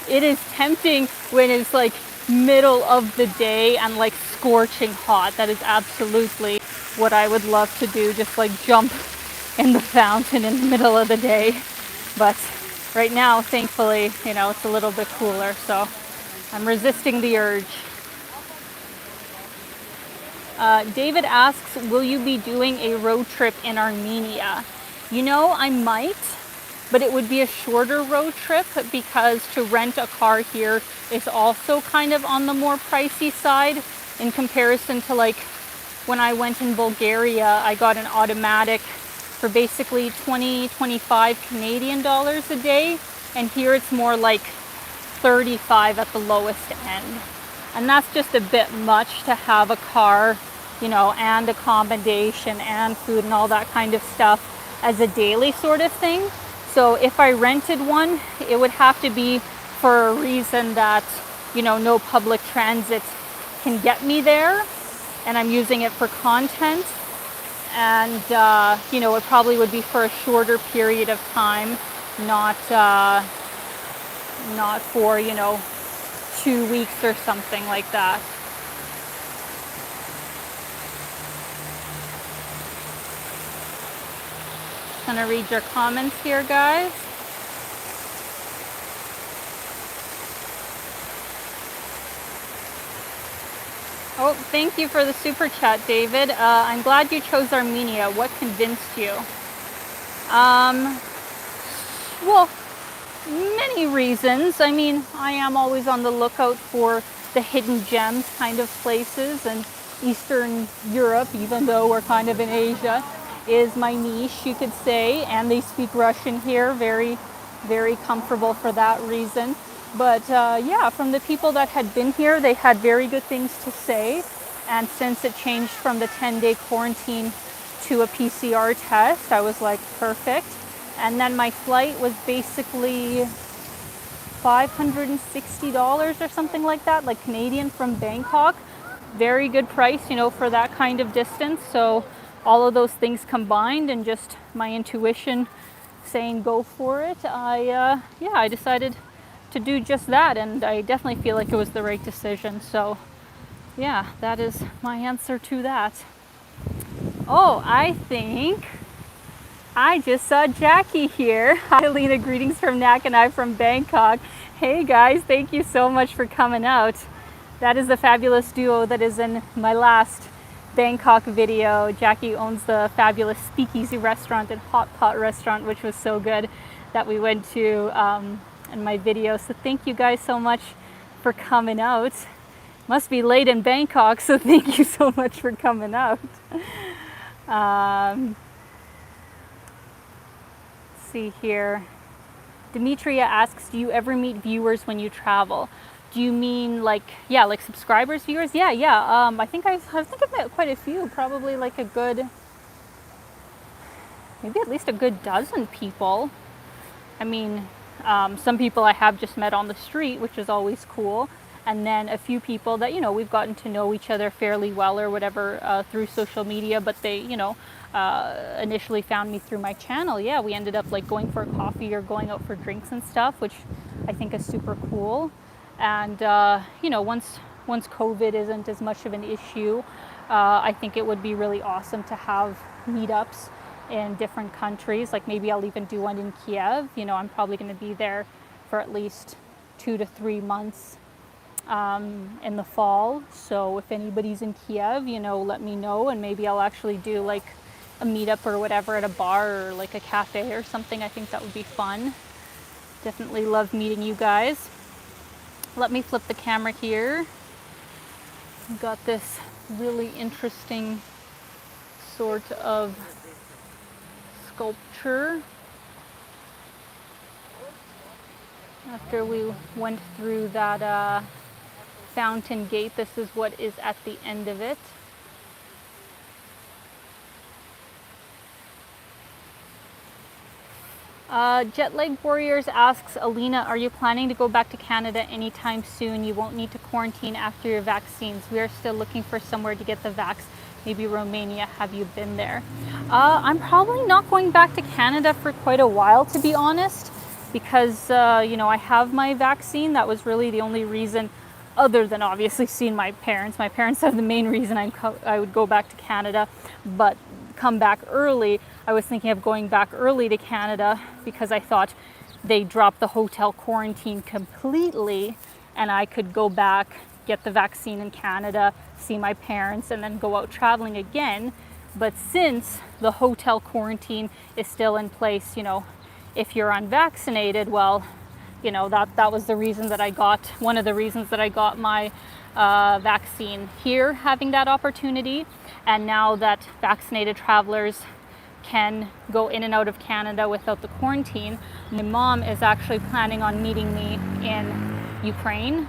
It is tempting when it's like middle of the day and like scorching hot. That is absolutely what I would love to do, just like jump in the fountain in the middle of the day. But right now, thankfully, you know, it's a little bit cooler, so I'm resisting the urge. David asks, will you be doing a road trip in Armenia? You know, I might. but it would be a shorter road trip because to rent a car here is also kind of on the more pricey side in comparison to like when I went in Bulgaria. I got an automatic for basically 20-25 Canadian dollars a day, and here it's more like 35 at the lowest end. And that's just a bit much to have a car, you know, and accommodation and food and all that kind of stuff as a daily sort of thing. So if I rented one, it would have to be for a reason that, you know, no public transit can get me there, and I'm using it for content. And, you know, it probably would be for a shorter period of time, not for, you know, 2 weeks or something like that. Gonna read your comments here, guys. Oh, thank you for the super chat, David. I'm glad you chose Armenia. What convinced you? Well, many reasons. I mean, I am always on the lookout for the hidden gems kind of places, and Eastern Europe, even though we're kind of in Asia, is my niche, you could say, and they speak Russian here, very, very comfortable for that reason. But yeah, from the people that had been here, they had very good things to say. And since it changed from the 10-day quarantine to a PCR test, I was like, perfect. And then my flight was basically $560 or something like that, like Canadian, from Bangkok. Very good price, you know, for that kind of distance. So all of those things combined and just my intuition saying go for it, I decided to do just that, and I definitely feel like it was the right decision. So yeah, that is my answer to that. Oh, I think I just saw Jackie here. Hi, Alina, greetings from Nak and I from Bangkok. Hey guys, thank you so much for coming out. That is the fabulous duo that is in my last Bangkok video. Jackie owns the fabulous Speakeasy restaurant and Hot Pot restaurant, which was so good, that we went to in my video. So thank you guys so much for coming out. Must be late in Bangkok, so thank you so much for coming out. See here. Demetria asks, do you ever meet viewers when you travel? Do you mean like, yeah, like subscribers, viewers? Yeah. I think I've met quite a few, probably like a good, maybe at least a good dozen people. I mean, some people I have just met on the street, which is always cool. And then a few people that, you know, we've gotten to know each other fairly well or whatever through social media, but they, you know, initially found me through my channel. Yeah, we ended up like going for a coffee or going out for drinks and stuff, which I think is super cool. And, you know, once COVID isn't as much of an issue, I think it would be really awesome to have meetups in different countries. Like maybe I'll even do one in Kiev. You know, I'm probably going to be there for at least 2 to 3 months in the fall. So if anybody's in Kiev, you know, let me know, and maybe I'll actually do like a meetup or whatever at a bar or like a cafe or something. I think that would be fun. Definitely love meeting you guys. Let me flip the camera here. We've got this really interesting sort of sculpture. After we went through that fountain gate, this is what is at the end of it. Jet Lag Warriors asks, Alina, are you planning to go back to Canada anytime soon? You won't need to quarantine after your vaccines. We are still looking for somewhere to get the vax. Maybe Romania. Have you been there? I'm probably not going back to Canada for quite a while, to be honest, because, you know, I have my vaccine. That was really the only reason, other than obviously seeing my parents. My parents are the main reason I would go back to Canada, but come back early. I was thinking of going back early to Canada because I thought they dropped the hotel quarantine completely and I could go back, get the vaccine in Canada, see my parents, and then go out traveling again. But since the hotel quarantine is still in place, you know, if you're unvaccinated, well, you know, that was the reason that I got, one of the reasons that I got my vaccine here, having that opportunity. And now that vaccinated travelers can go in and out of Canada without the quarantine, my mom is actually planning on meeting me in Ukraine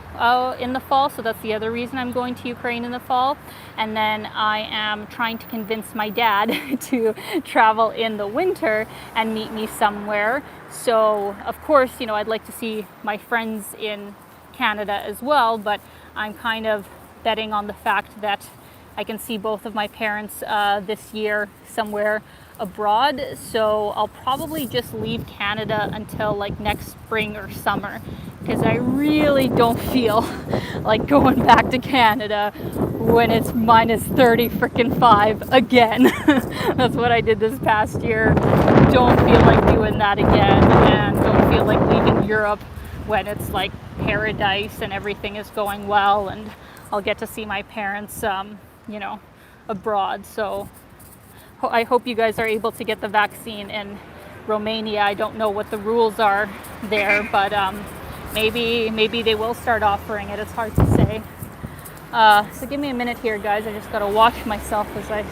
in the fall, so that's the other reason I'm going to Ukraine in the fall. And then I am trying to convince my dad to travel in the winter and meet me somewhere. So of course, you know, I'd like to see my friends in Canada as well, but I'm kind of betting on the fact that I can see both of my parents this year somewhere abroad. So I'll probably just leave Canada until like next spring or summer, because I really don't feel like going back to Canada when it's minus 30 freaking 5 again. That's what I did this past year. Don't feel like doing that again, and don't feel like leaving Europe when it's like paradise and everything is going well and I'll get to see my parents, you know, abroad. So I hope you guys are able to get the vaccine in Romania. I don't know what the rules are there, but maybe they will start offering it. It's hard to say. So give me a minute here, guys. I just got to watch myself as I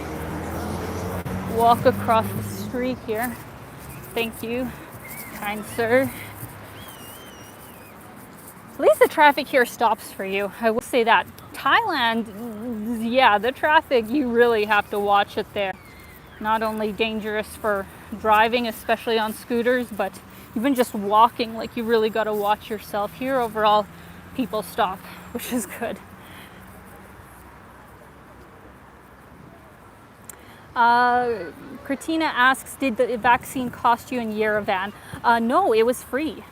walk across the street here. Thank you, kind sir. At least the traffic here stops for you. I will say that. Thailand, yeah, the traffic, you really have to watch it there. Not only dangerous for driving, especially on scooters, but even just walking, like you really got to watch yourself. Here overall, people stop, which is good. Kritina asks, did the vaccine cost you in Yerevan? No, it was free.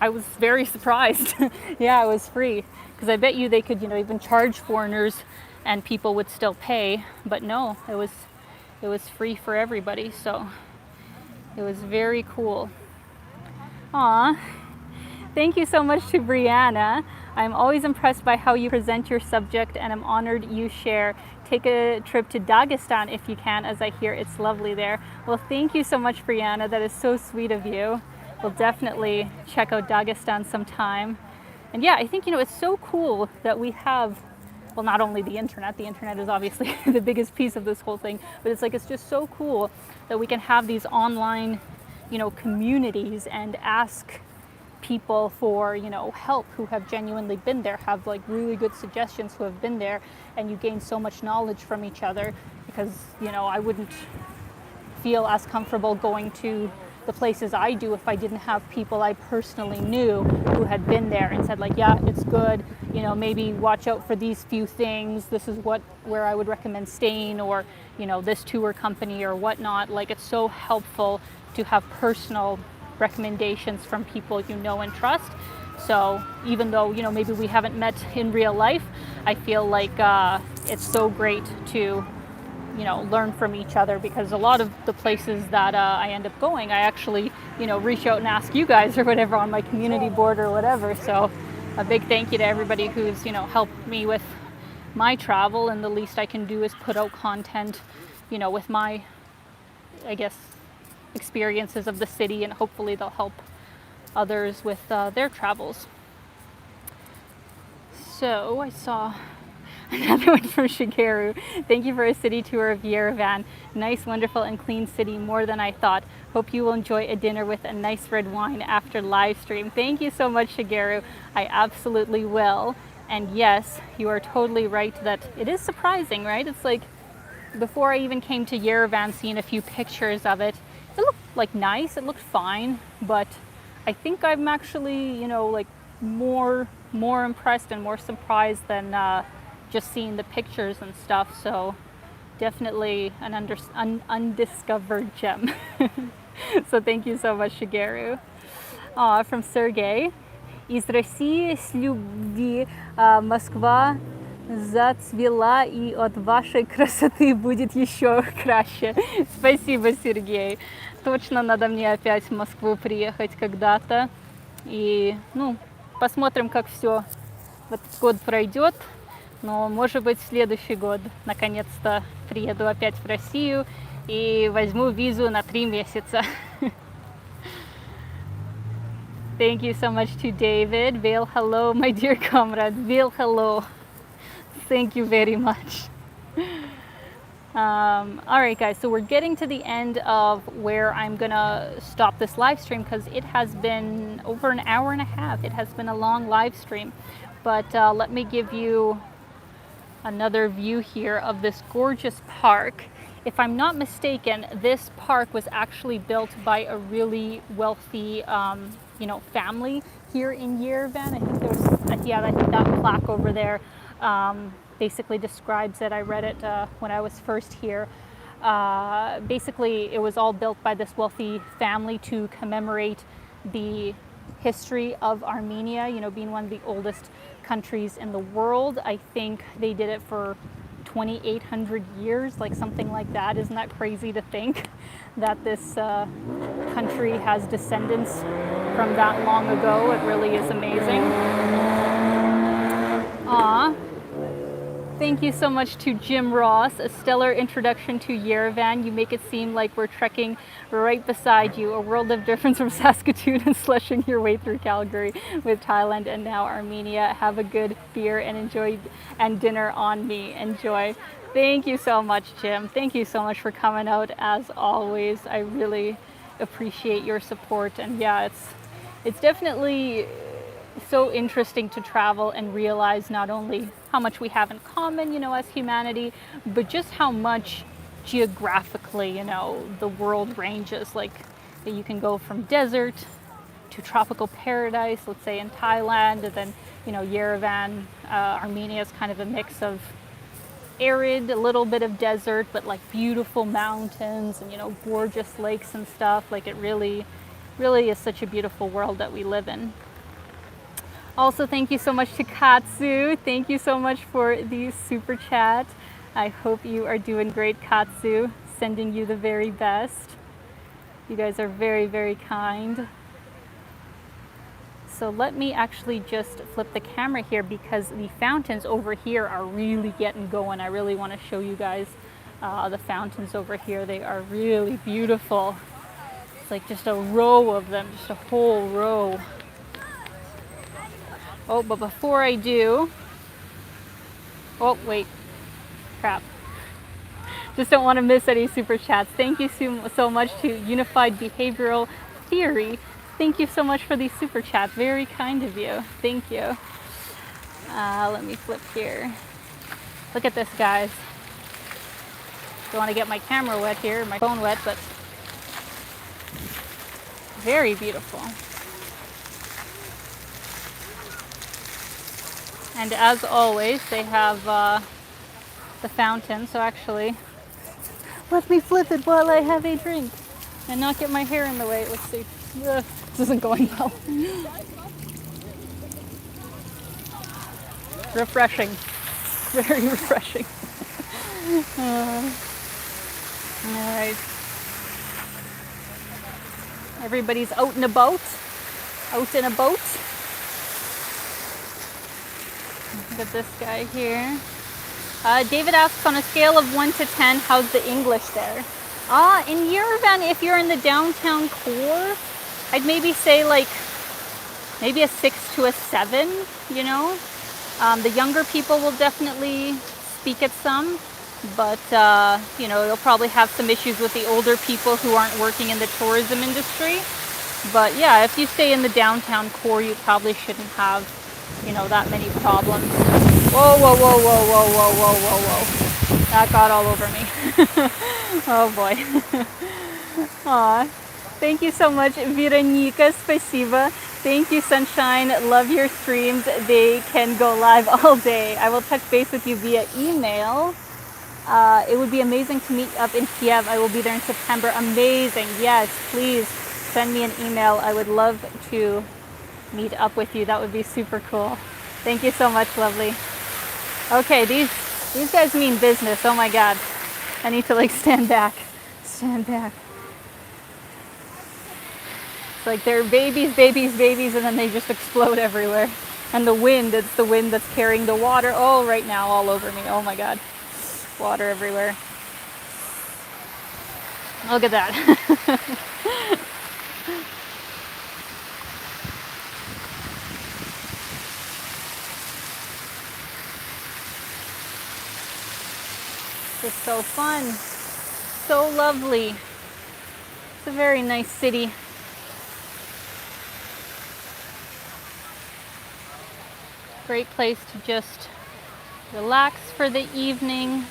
I was very surprised. Yeah, it was free. Because I bet you they could, you know, even charge foreigners and people would still pay. But no, it was free for everybody. So it was very cool. Aw, thank you so much to Brianna. I'm always impressed by how you present your subject, and I'm honored you share. Take a trip to Dagestan if you can, as I hear it's lovely there. Well, thank you so much, Brianna. That is so sweet of you. We'll definitely check out Dagestan sometime. And yeah, I think, you know, it's so cool that we have, well, not only the internet is obviously the biggest piece of this whole thing, but it's like, it's just so cool that we can have these online, you know, communities and ask people for, you know, help who have genuinely been there, have like really good suggestions who have been there, and you gain so much knowledge from each other. Because, you know, I wouldn't feel as comfortable going to the places I do if I didn't have people I personally knew who had been there and said like, yeah, it's good, you know, maybe watch out for these few things, this is where I would recommend staying, or, you know, this tour company or whatnot. Like, it's so helpful to have personal recommendations from people you know and trust. So even though, you know, maybe we haven't met in real life, I feel like it's so great to, you know, learn from each other, because a lot of the places that I end up going, I actually, you know, reach out and ask you guys or whatever on my community board or whatever. So a big thank you to everybody who's, you know, helped me with my travel, and the least I can do is put out content, you know, with my, I guess, experiences of the city, and hopefully they'll help others with their travels. So I saw another one from Shigeru. Thank you for a city tour of Yerevan. Nice, wonderful, and clean city, more than I thought. Hope you will enjoy a dinner with a nice red wine after live stream. Thank you so much, Shigeru. I absolutely will. And yes, you are totally right that it is surprising, right? It's like, before I even came to Yerevan, seeing a few pictures of it, it looked like nice, it looked fine, but I think I'm actually, you know, like more impressed and more surprised than just seeing the pictures and stuff. So definitely an undiscovered gem. So thank you so much, Shigeru. From Sergey. Из России с любви, Москва зацвела, и от вашей красоты будет еще краще. Спасибо, Сергей. Точно надо мне опять в Москву приехать когда-то. И, ну, посмотрим, как все в этот год пройдет. Но, может быть, в следующий год наконец-то приеду опять в Россию и возьму визу на 3 месяца. Thank you so much to David. Veil hello, my dear comrades. Veil hello. Thank you very much. All right, guys, so we're getting to the end of where I'm gonna stop this live stream because it has been over an hour and a half. It has been a long live stream, but let me give you another view here of this gorgeous park. If I'm not mistaken, this park was actually built by a really wealthy, family here in Yerevan. I think there's, yeah, I think that plaque over there basically describes it. I read it when I was first here. Basically, it was all built by this wealthy family to commemorate the history of Armenia, being one of the oldest countries in the world. I think they did it for 2,800 years, like something like that. Isn't that crazy to think that this country has descendants from that long ago? It really is amazing. Aw. Thank you so much to Jim Ross, a stellar introduction to Yerevan. You make it seem like we're trekking right beside you, a world of difference from Saskatoon and slushing your way through Calgary with Thailand and now Armenia. Have a good beer and enjoy, and dinner on me. Enjoy. Thank you so much, Jim. Thank you so much for coming out as always. I really appreciate your support. And yeah, it's definitely so interesting to travel and realize not only how much we have in common, as humanity, but just how much geographically, the world ranges. Like, you can go from desert to tropical paradise, let's say in Thailand, and then, Yerevan, Armenia is kind of a mix of arid, a little bit of desert, but like beautiful mountains and, gorgeous lakes and stuff. Like, it really, really is such a beautiful world that we live in. Also, thank you so much to Katsu. Thank you so much for the super chat. I hope you are doing great, Katsu. Sending you the very best. You guys are very, very kind. So let me actually just flip the camera here because the fountains over here are really getting going. I really want to show you guys the fountains over here. They are really beautiful. It's like just a row of them, just a whole row. Oh, but before I do, oh wait, crap. Just don't want to miss any super chats. Thank you so much to Unified Behavioral Theory. Thank you so much for these super chats. Very kind of you. Thank you. Let me flip here. Look at this, guys. Don't want to get my camera wet here, my phone wet, but very beautiful. And as always, they have the fountain. So actually, let me flip it while I have a drink and not get my hair in the way. Let's see. Ugh, this isn't going well. Refreshing. Very refreshing. All right. Everybody's out and about. Out in a boat. Look at this guy here. David asks, on a scale of 1 to 10, how's the English there? In Yerevan, if you're in the downtown core, I'd maybe say like maybe a 6 to a 7, The younger people will definitely speak it some, but, they'll probably have some issues with the older people who aren't working in the tourism industry. But yeah, if you stay in the downtown core, you probably shouldn't have that many problems. Whoa, whoa, whoa, whoa, whoa, whoa, whoa, whoa, whoa. That got all over me. Oh boy. Aw. Thank you so much, Veronika. Spasiba. Thank you, Sunshine. Love your streams. They can go live all day. I will touch base with you via email. It would be amazing to meet up in Kiev. I will be there in September. Amazing. Yes, please send me an email. I would love to meet up with you. That would be super cool. Thank you so much, lovely. Okay, these guys mean business. Oh my god. I need to stand back. Stand back. It's like they're babies, babies, babies, and then they just explode everywhere. And the wind, it's the wind that's carrying the water. Oh, right now, all over me. Oh my god. Water everywhere. Look at that. This is so fun. So lovely. It's a very nice city. Great place to just relax for the evening.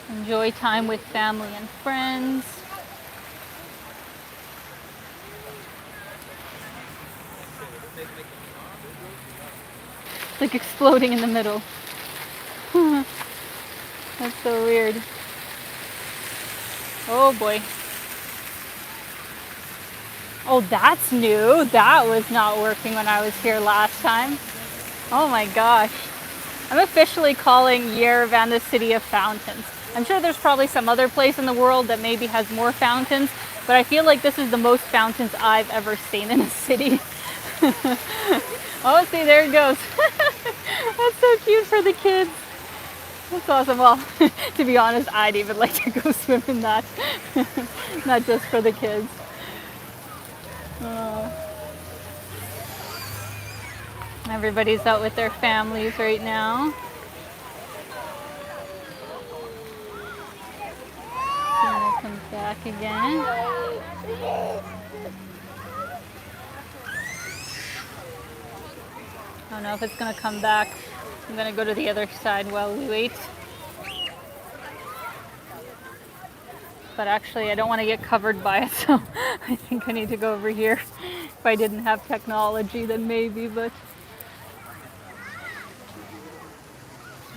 Enjoy time with family and friends. It's like exploding in the middle. That's so weird. Oh boy. Oh, that's new. That was not working when I was here last time. Oh my gosh. I'm officially calling Yerevan the city of fountains. I'm sure there's probably some other place in the world that maybe has more fountains, but I feel like this is the most fountains I've ever seen in a city. Oh, see, there it goes. That's so cute for the kids. That's awesome. Well, to be honest, I'd even like to go swim in that. Not just for the kids. Everybody's out with their families right now. Gonna come back again. I don't know if it's gonna come back. I'm gonna go to the other side while we wait. But actually, I don't want to get covered by it, so I think I need to go over here. If I didn't have technology, then maybe, but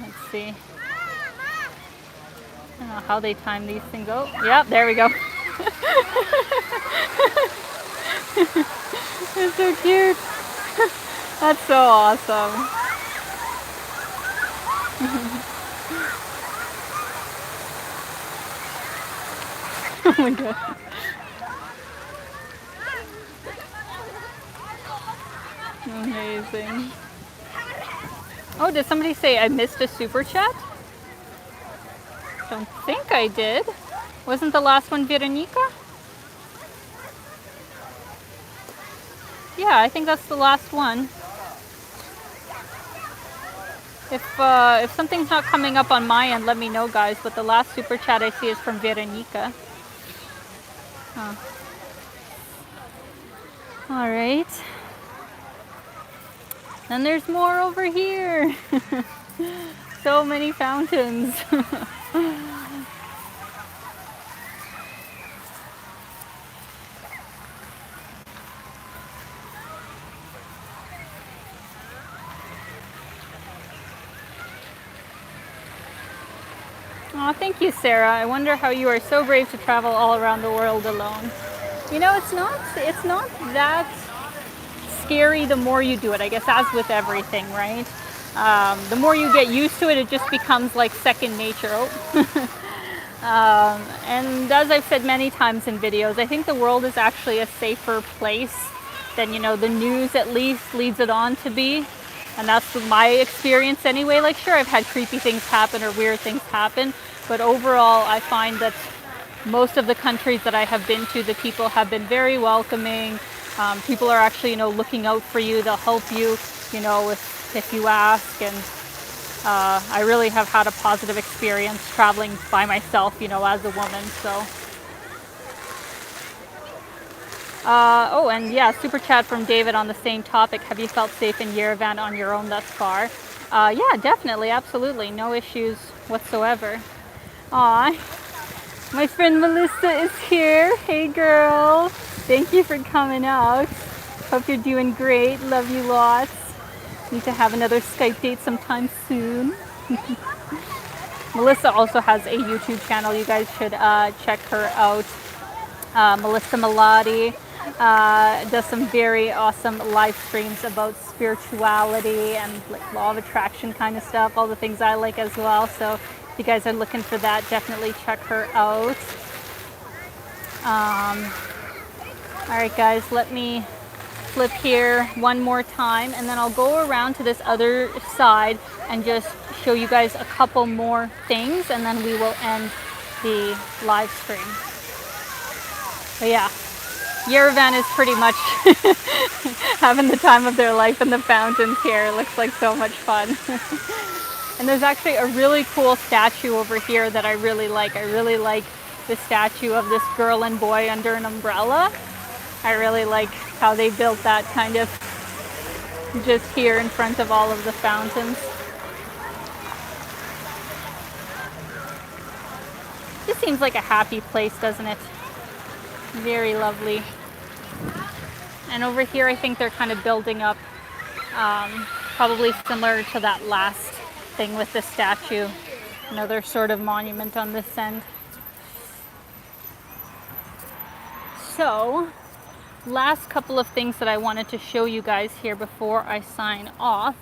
let's see. I don't know how they time these things out. Yep, there we go. It's so cute. That's so awesome. Oh my god. Amazing. Oh, did somebody say I missed a super chat? Don't think I did. Wasn't the last one Veronica? Yeah, I think that's the last one. If something's not coming up on my end, let me know, guys. But the last super chat I see is from Veronica. Huh. All right. And there's more over here. So many fountains. Oh, thank you, Sarah. I wonder how you are so brave to travel all around the world alone. You know, it's not that scary the more you do it, I guess, as with everything, right? The more you get used to it, it just becomes like second nature. And as I've said many times in videos, I think the world is actually a safer place than, you know, the news at least leads it on to be. And that's my experience anyway. Like, sure, I've had creepy things happen or weird things happen, but overall, I find that most of the countries that I have been to, the people have been very welcoming. People are actually, you know, looking out for you. They'll help you, you know, if you ask. And I really have had a positive experience traveling by myself, you know, as a woman. So. Oh, and yeah, super chat from David on the same topic. Have you felt safe in Yerevan on your own thus far? Yeah, definitely, absolutely. No issues whatsoever. Aw, my friend Melissa is here. Hey, girl. Thank you for coming out. Hope you're doing great. Love you lots. Need to have another Skype date sometime soon. Melissa also has a YouTube channel. You guys should check her out. Melissa Malati does some very awesome live streams about spirituality and like law of attraction kind of stuff, all the things I like as well. So if you guys are looking for that, definitely check her out. All right, guys, let me flip here one more time, and then I'll go around to this other side and just show you guys a couple more things, and then we will end the live stream. But yeah, Yerevan is pretty much having the time of their life in the fountains here. It looks like so much fun. And there's actually a really cool statue over here that I really like. I really like the statue of this girl and boy under an umbrella. I really like how they built that kind of just here in front of all of the fountains. This seems like a happy place, doesn't it? Very lovely. And over here, I think they're kind of building up, probably similar to that last thing with the statue. Another sort of monument on this end. So, last couple of things that I wanted to show you guys here before I sign off.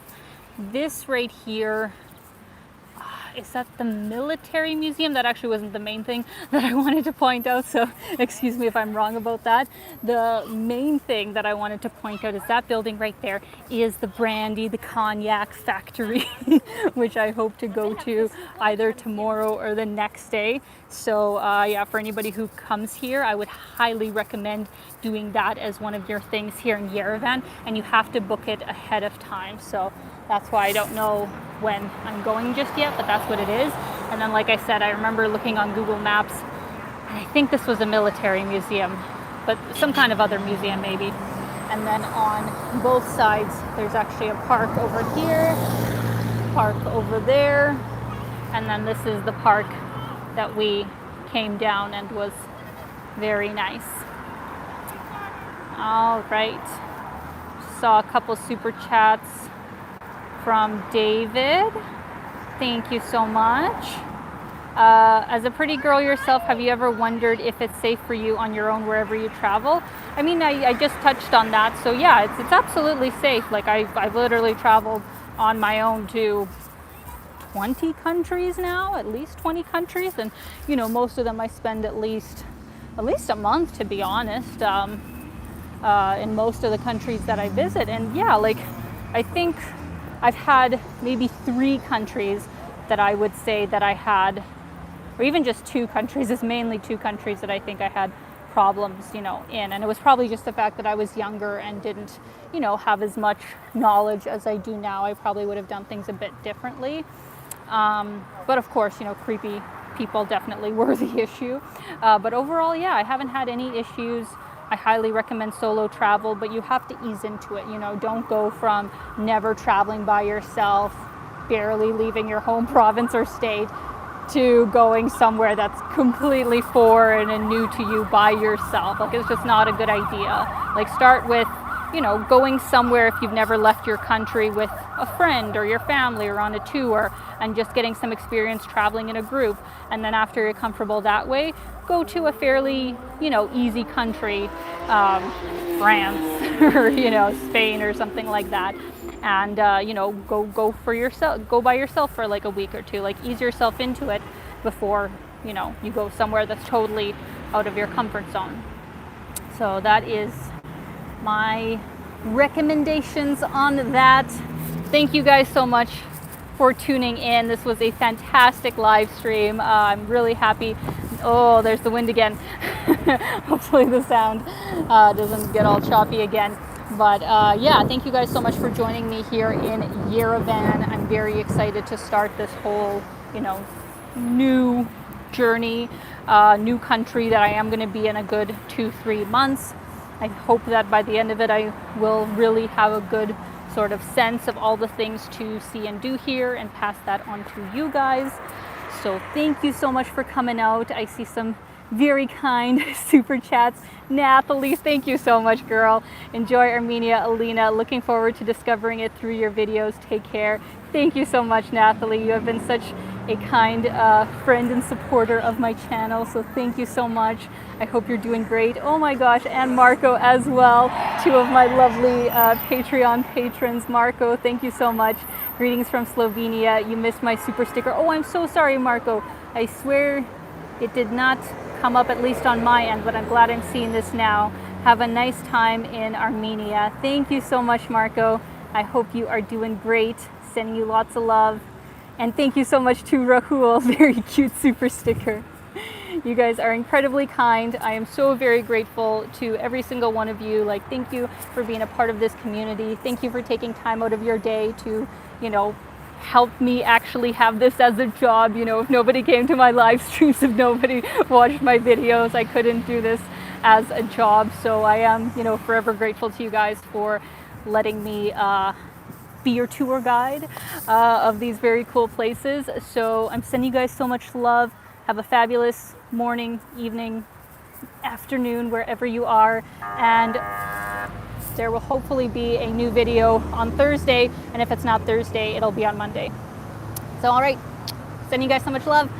This right here, is that the military museum? That actually wasn't the main thing that I wanted to point out, so excuse me if I'm wrong about that. The main thing that I wanted to point out is that building right there is the brandy, the cognac factory, which I hope to go to either tomorrow or the next day. So yeah, for anybody who comes here, I would highly recommend doing that as one of your things here in Yerevan, and you have to book it ahead of time. So that's why I don't know when I'm going just yet, but that's what it is. And then, like I said, I remember looking on Google Maps, and I think this was a military museum, but some kind of other museum maybe. And then on both sides, there's actually a park over here, park over there, and then this is the park that we came down and was very nice. All right. Saw a couple super chats from David. Thank you so much. As a pretty girl yourself, have you ever wondered if it's safe for you on your own wherever you travel? I mean, I just touched on that. So yeah, it's absolutely safe. Like I've literally traveled on my own to 20 countries now, at least 20 countries. And, you know, most of them I spend at least a month, to be honest, in most of the countries that I visit. And yeah, like I think I've had maybe 3 countries that I would say that I had, or even just 2 countries, it's mainly 2 countries that I think I had problems, you know, in. And it was probably just the fact that I was younger and didn't, you know, have as much knowledge as I do now. I probably would have done things a bit differently. But of course, you know, creepy people definitely were the issue. But overall, yeah, I haven't had any issues. I highly recommend solo travel, but you have to ease into it. You know, don't go from never traveling by yourself, barely leaving your home province or state, to going somewhere that's completely foreign and new to you by yourself. Like, it's just not a good idea. Like, start with, you know, going somewhere if you've never left your country with a friend or your family or on a tour, and just getting some experience traveling in a group. And then after you're comfortable that way, go to a fairly, you know, easy country, France or, you know, Spain or something like that. And, you know, go for yourself, go by yourself for like a week or 2, like ease yourself into it before, you know, you go somewhere that's totally out of your comfort zone. So that is my recommendations on that. Thank you guys so much for tuning in. This was a fantastic live stream. I'm really happy. Oh, there's the wind again. Hopefully the sound doesn't get all choppy again. But yeah, thank you guys so much for joining me here in Yerevan. I'm very excited to start this whole, you know, new journey, new country that I am going to be in a good 2-3 months. I hope that by the end of it, I will really have a good sort of sense of all the things to see and do here, and pass that on to you guys. So thank you so much for coming out. I see some very kind super chats. Nathalie, thank you so much, girl. Enjoy Armenia. Alina, looking forward to discovering it through your videos. Take care. Thank you so much, Nathalie. You have been such a kind friend and supporter of my channel, so thank you so much. I hope you're doing great. Oh my gosh, and Marco as well, 2 of my lovely Patreon patrons. Marco, thank you so much. Greetings from Slovenia. You missed my super sticker. Oh, I'm so sorry, Marco. I swear it did not come up, at least on my end, but I'm glad I'm seeing this now. Have a nice time in Armenia. Thank you so much, Marco. I hope you are doing great. Sending you lots of love. And thank you so much to Rahul, very cute super sticker. You guys are incredibly kind. I am so very grateful to every single one of you. Like, thank you for being a part of this community. Thank you for taking time out of your day to, you know, helped me actually have this as a job. You know, if nobody came to my live streams, if nobody watched my videos, I couldn't do this as a job. So I am, you know, forever grateful to you guys for letting me be your tour guide of these very cool places. So I'm sending you guys so much love. Have a fabulous morning, evening, afternoon, wherever you are. And there will hopefully be a new video on Thursday. And if it's not Thursday, it'll be on Monday. So, all right, sending you guys so much love.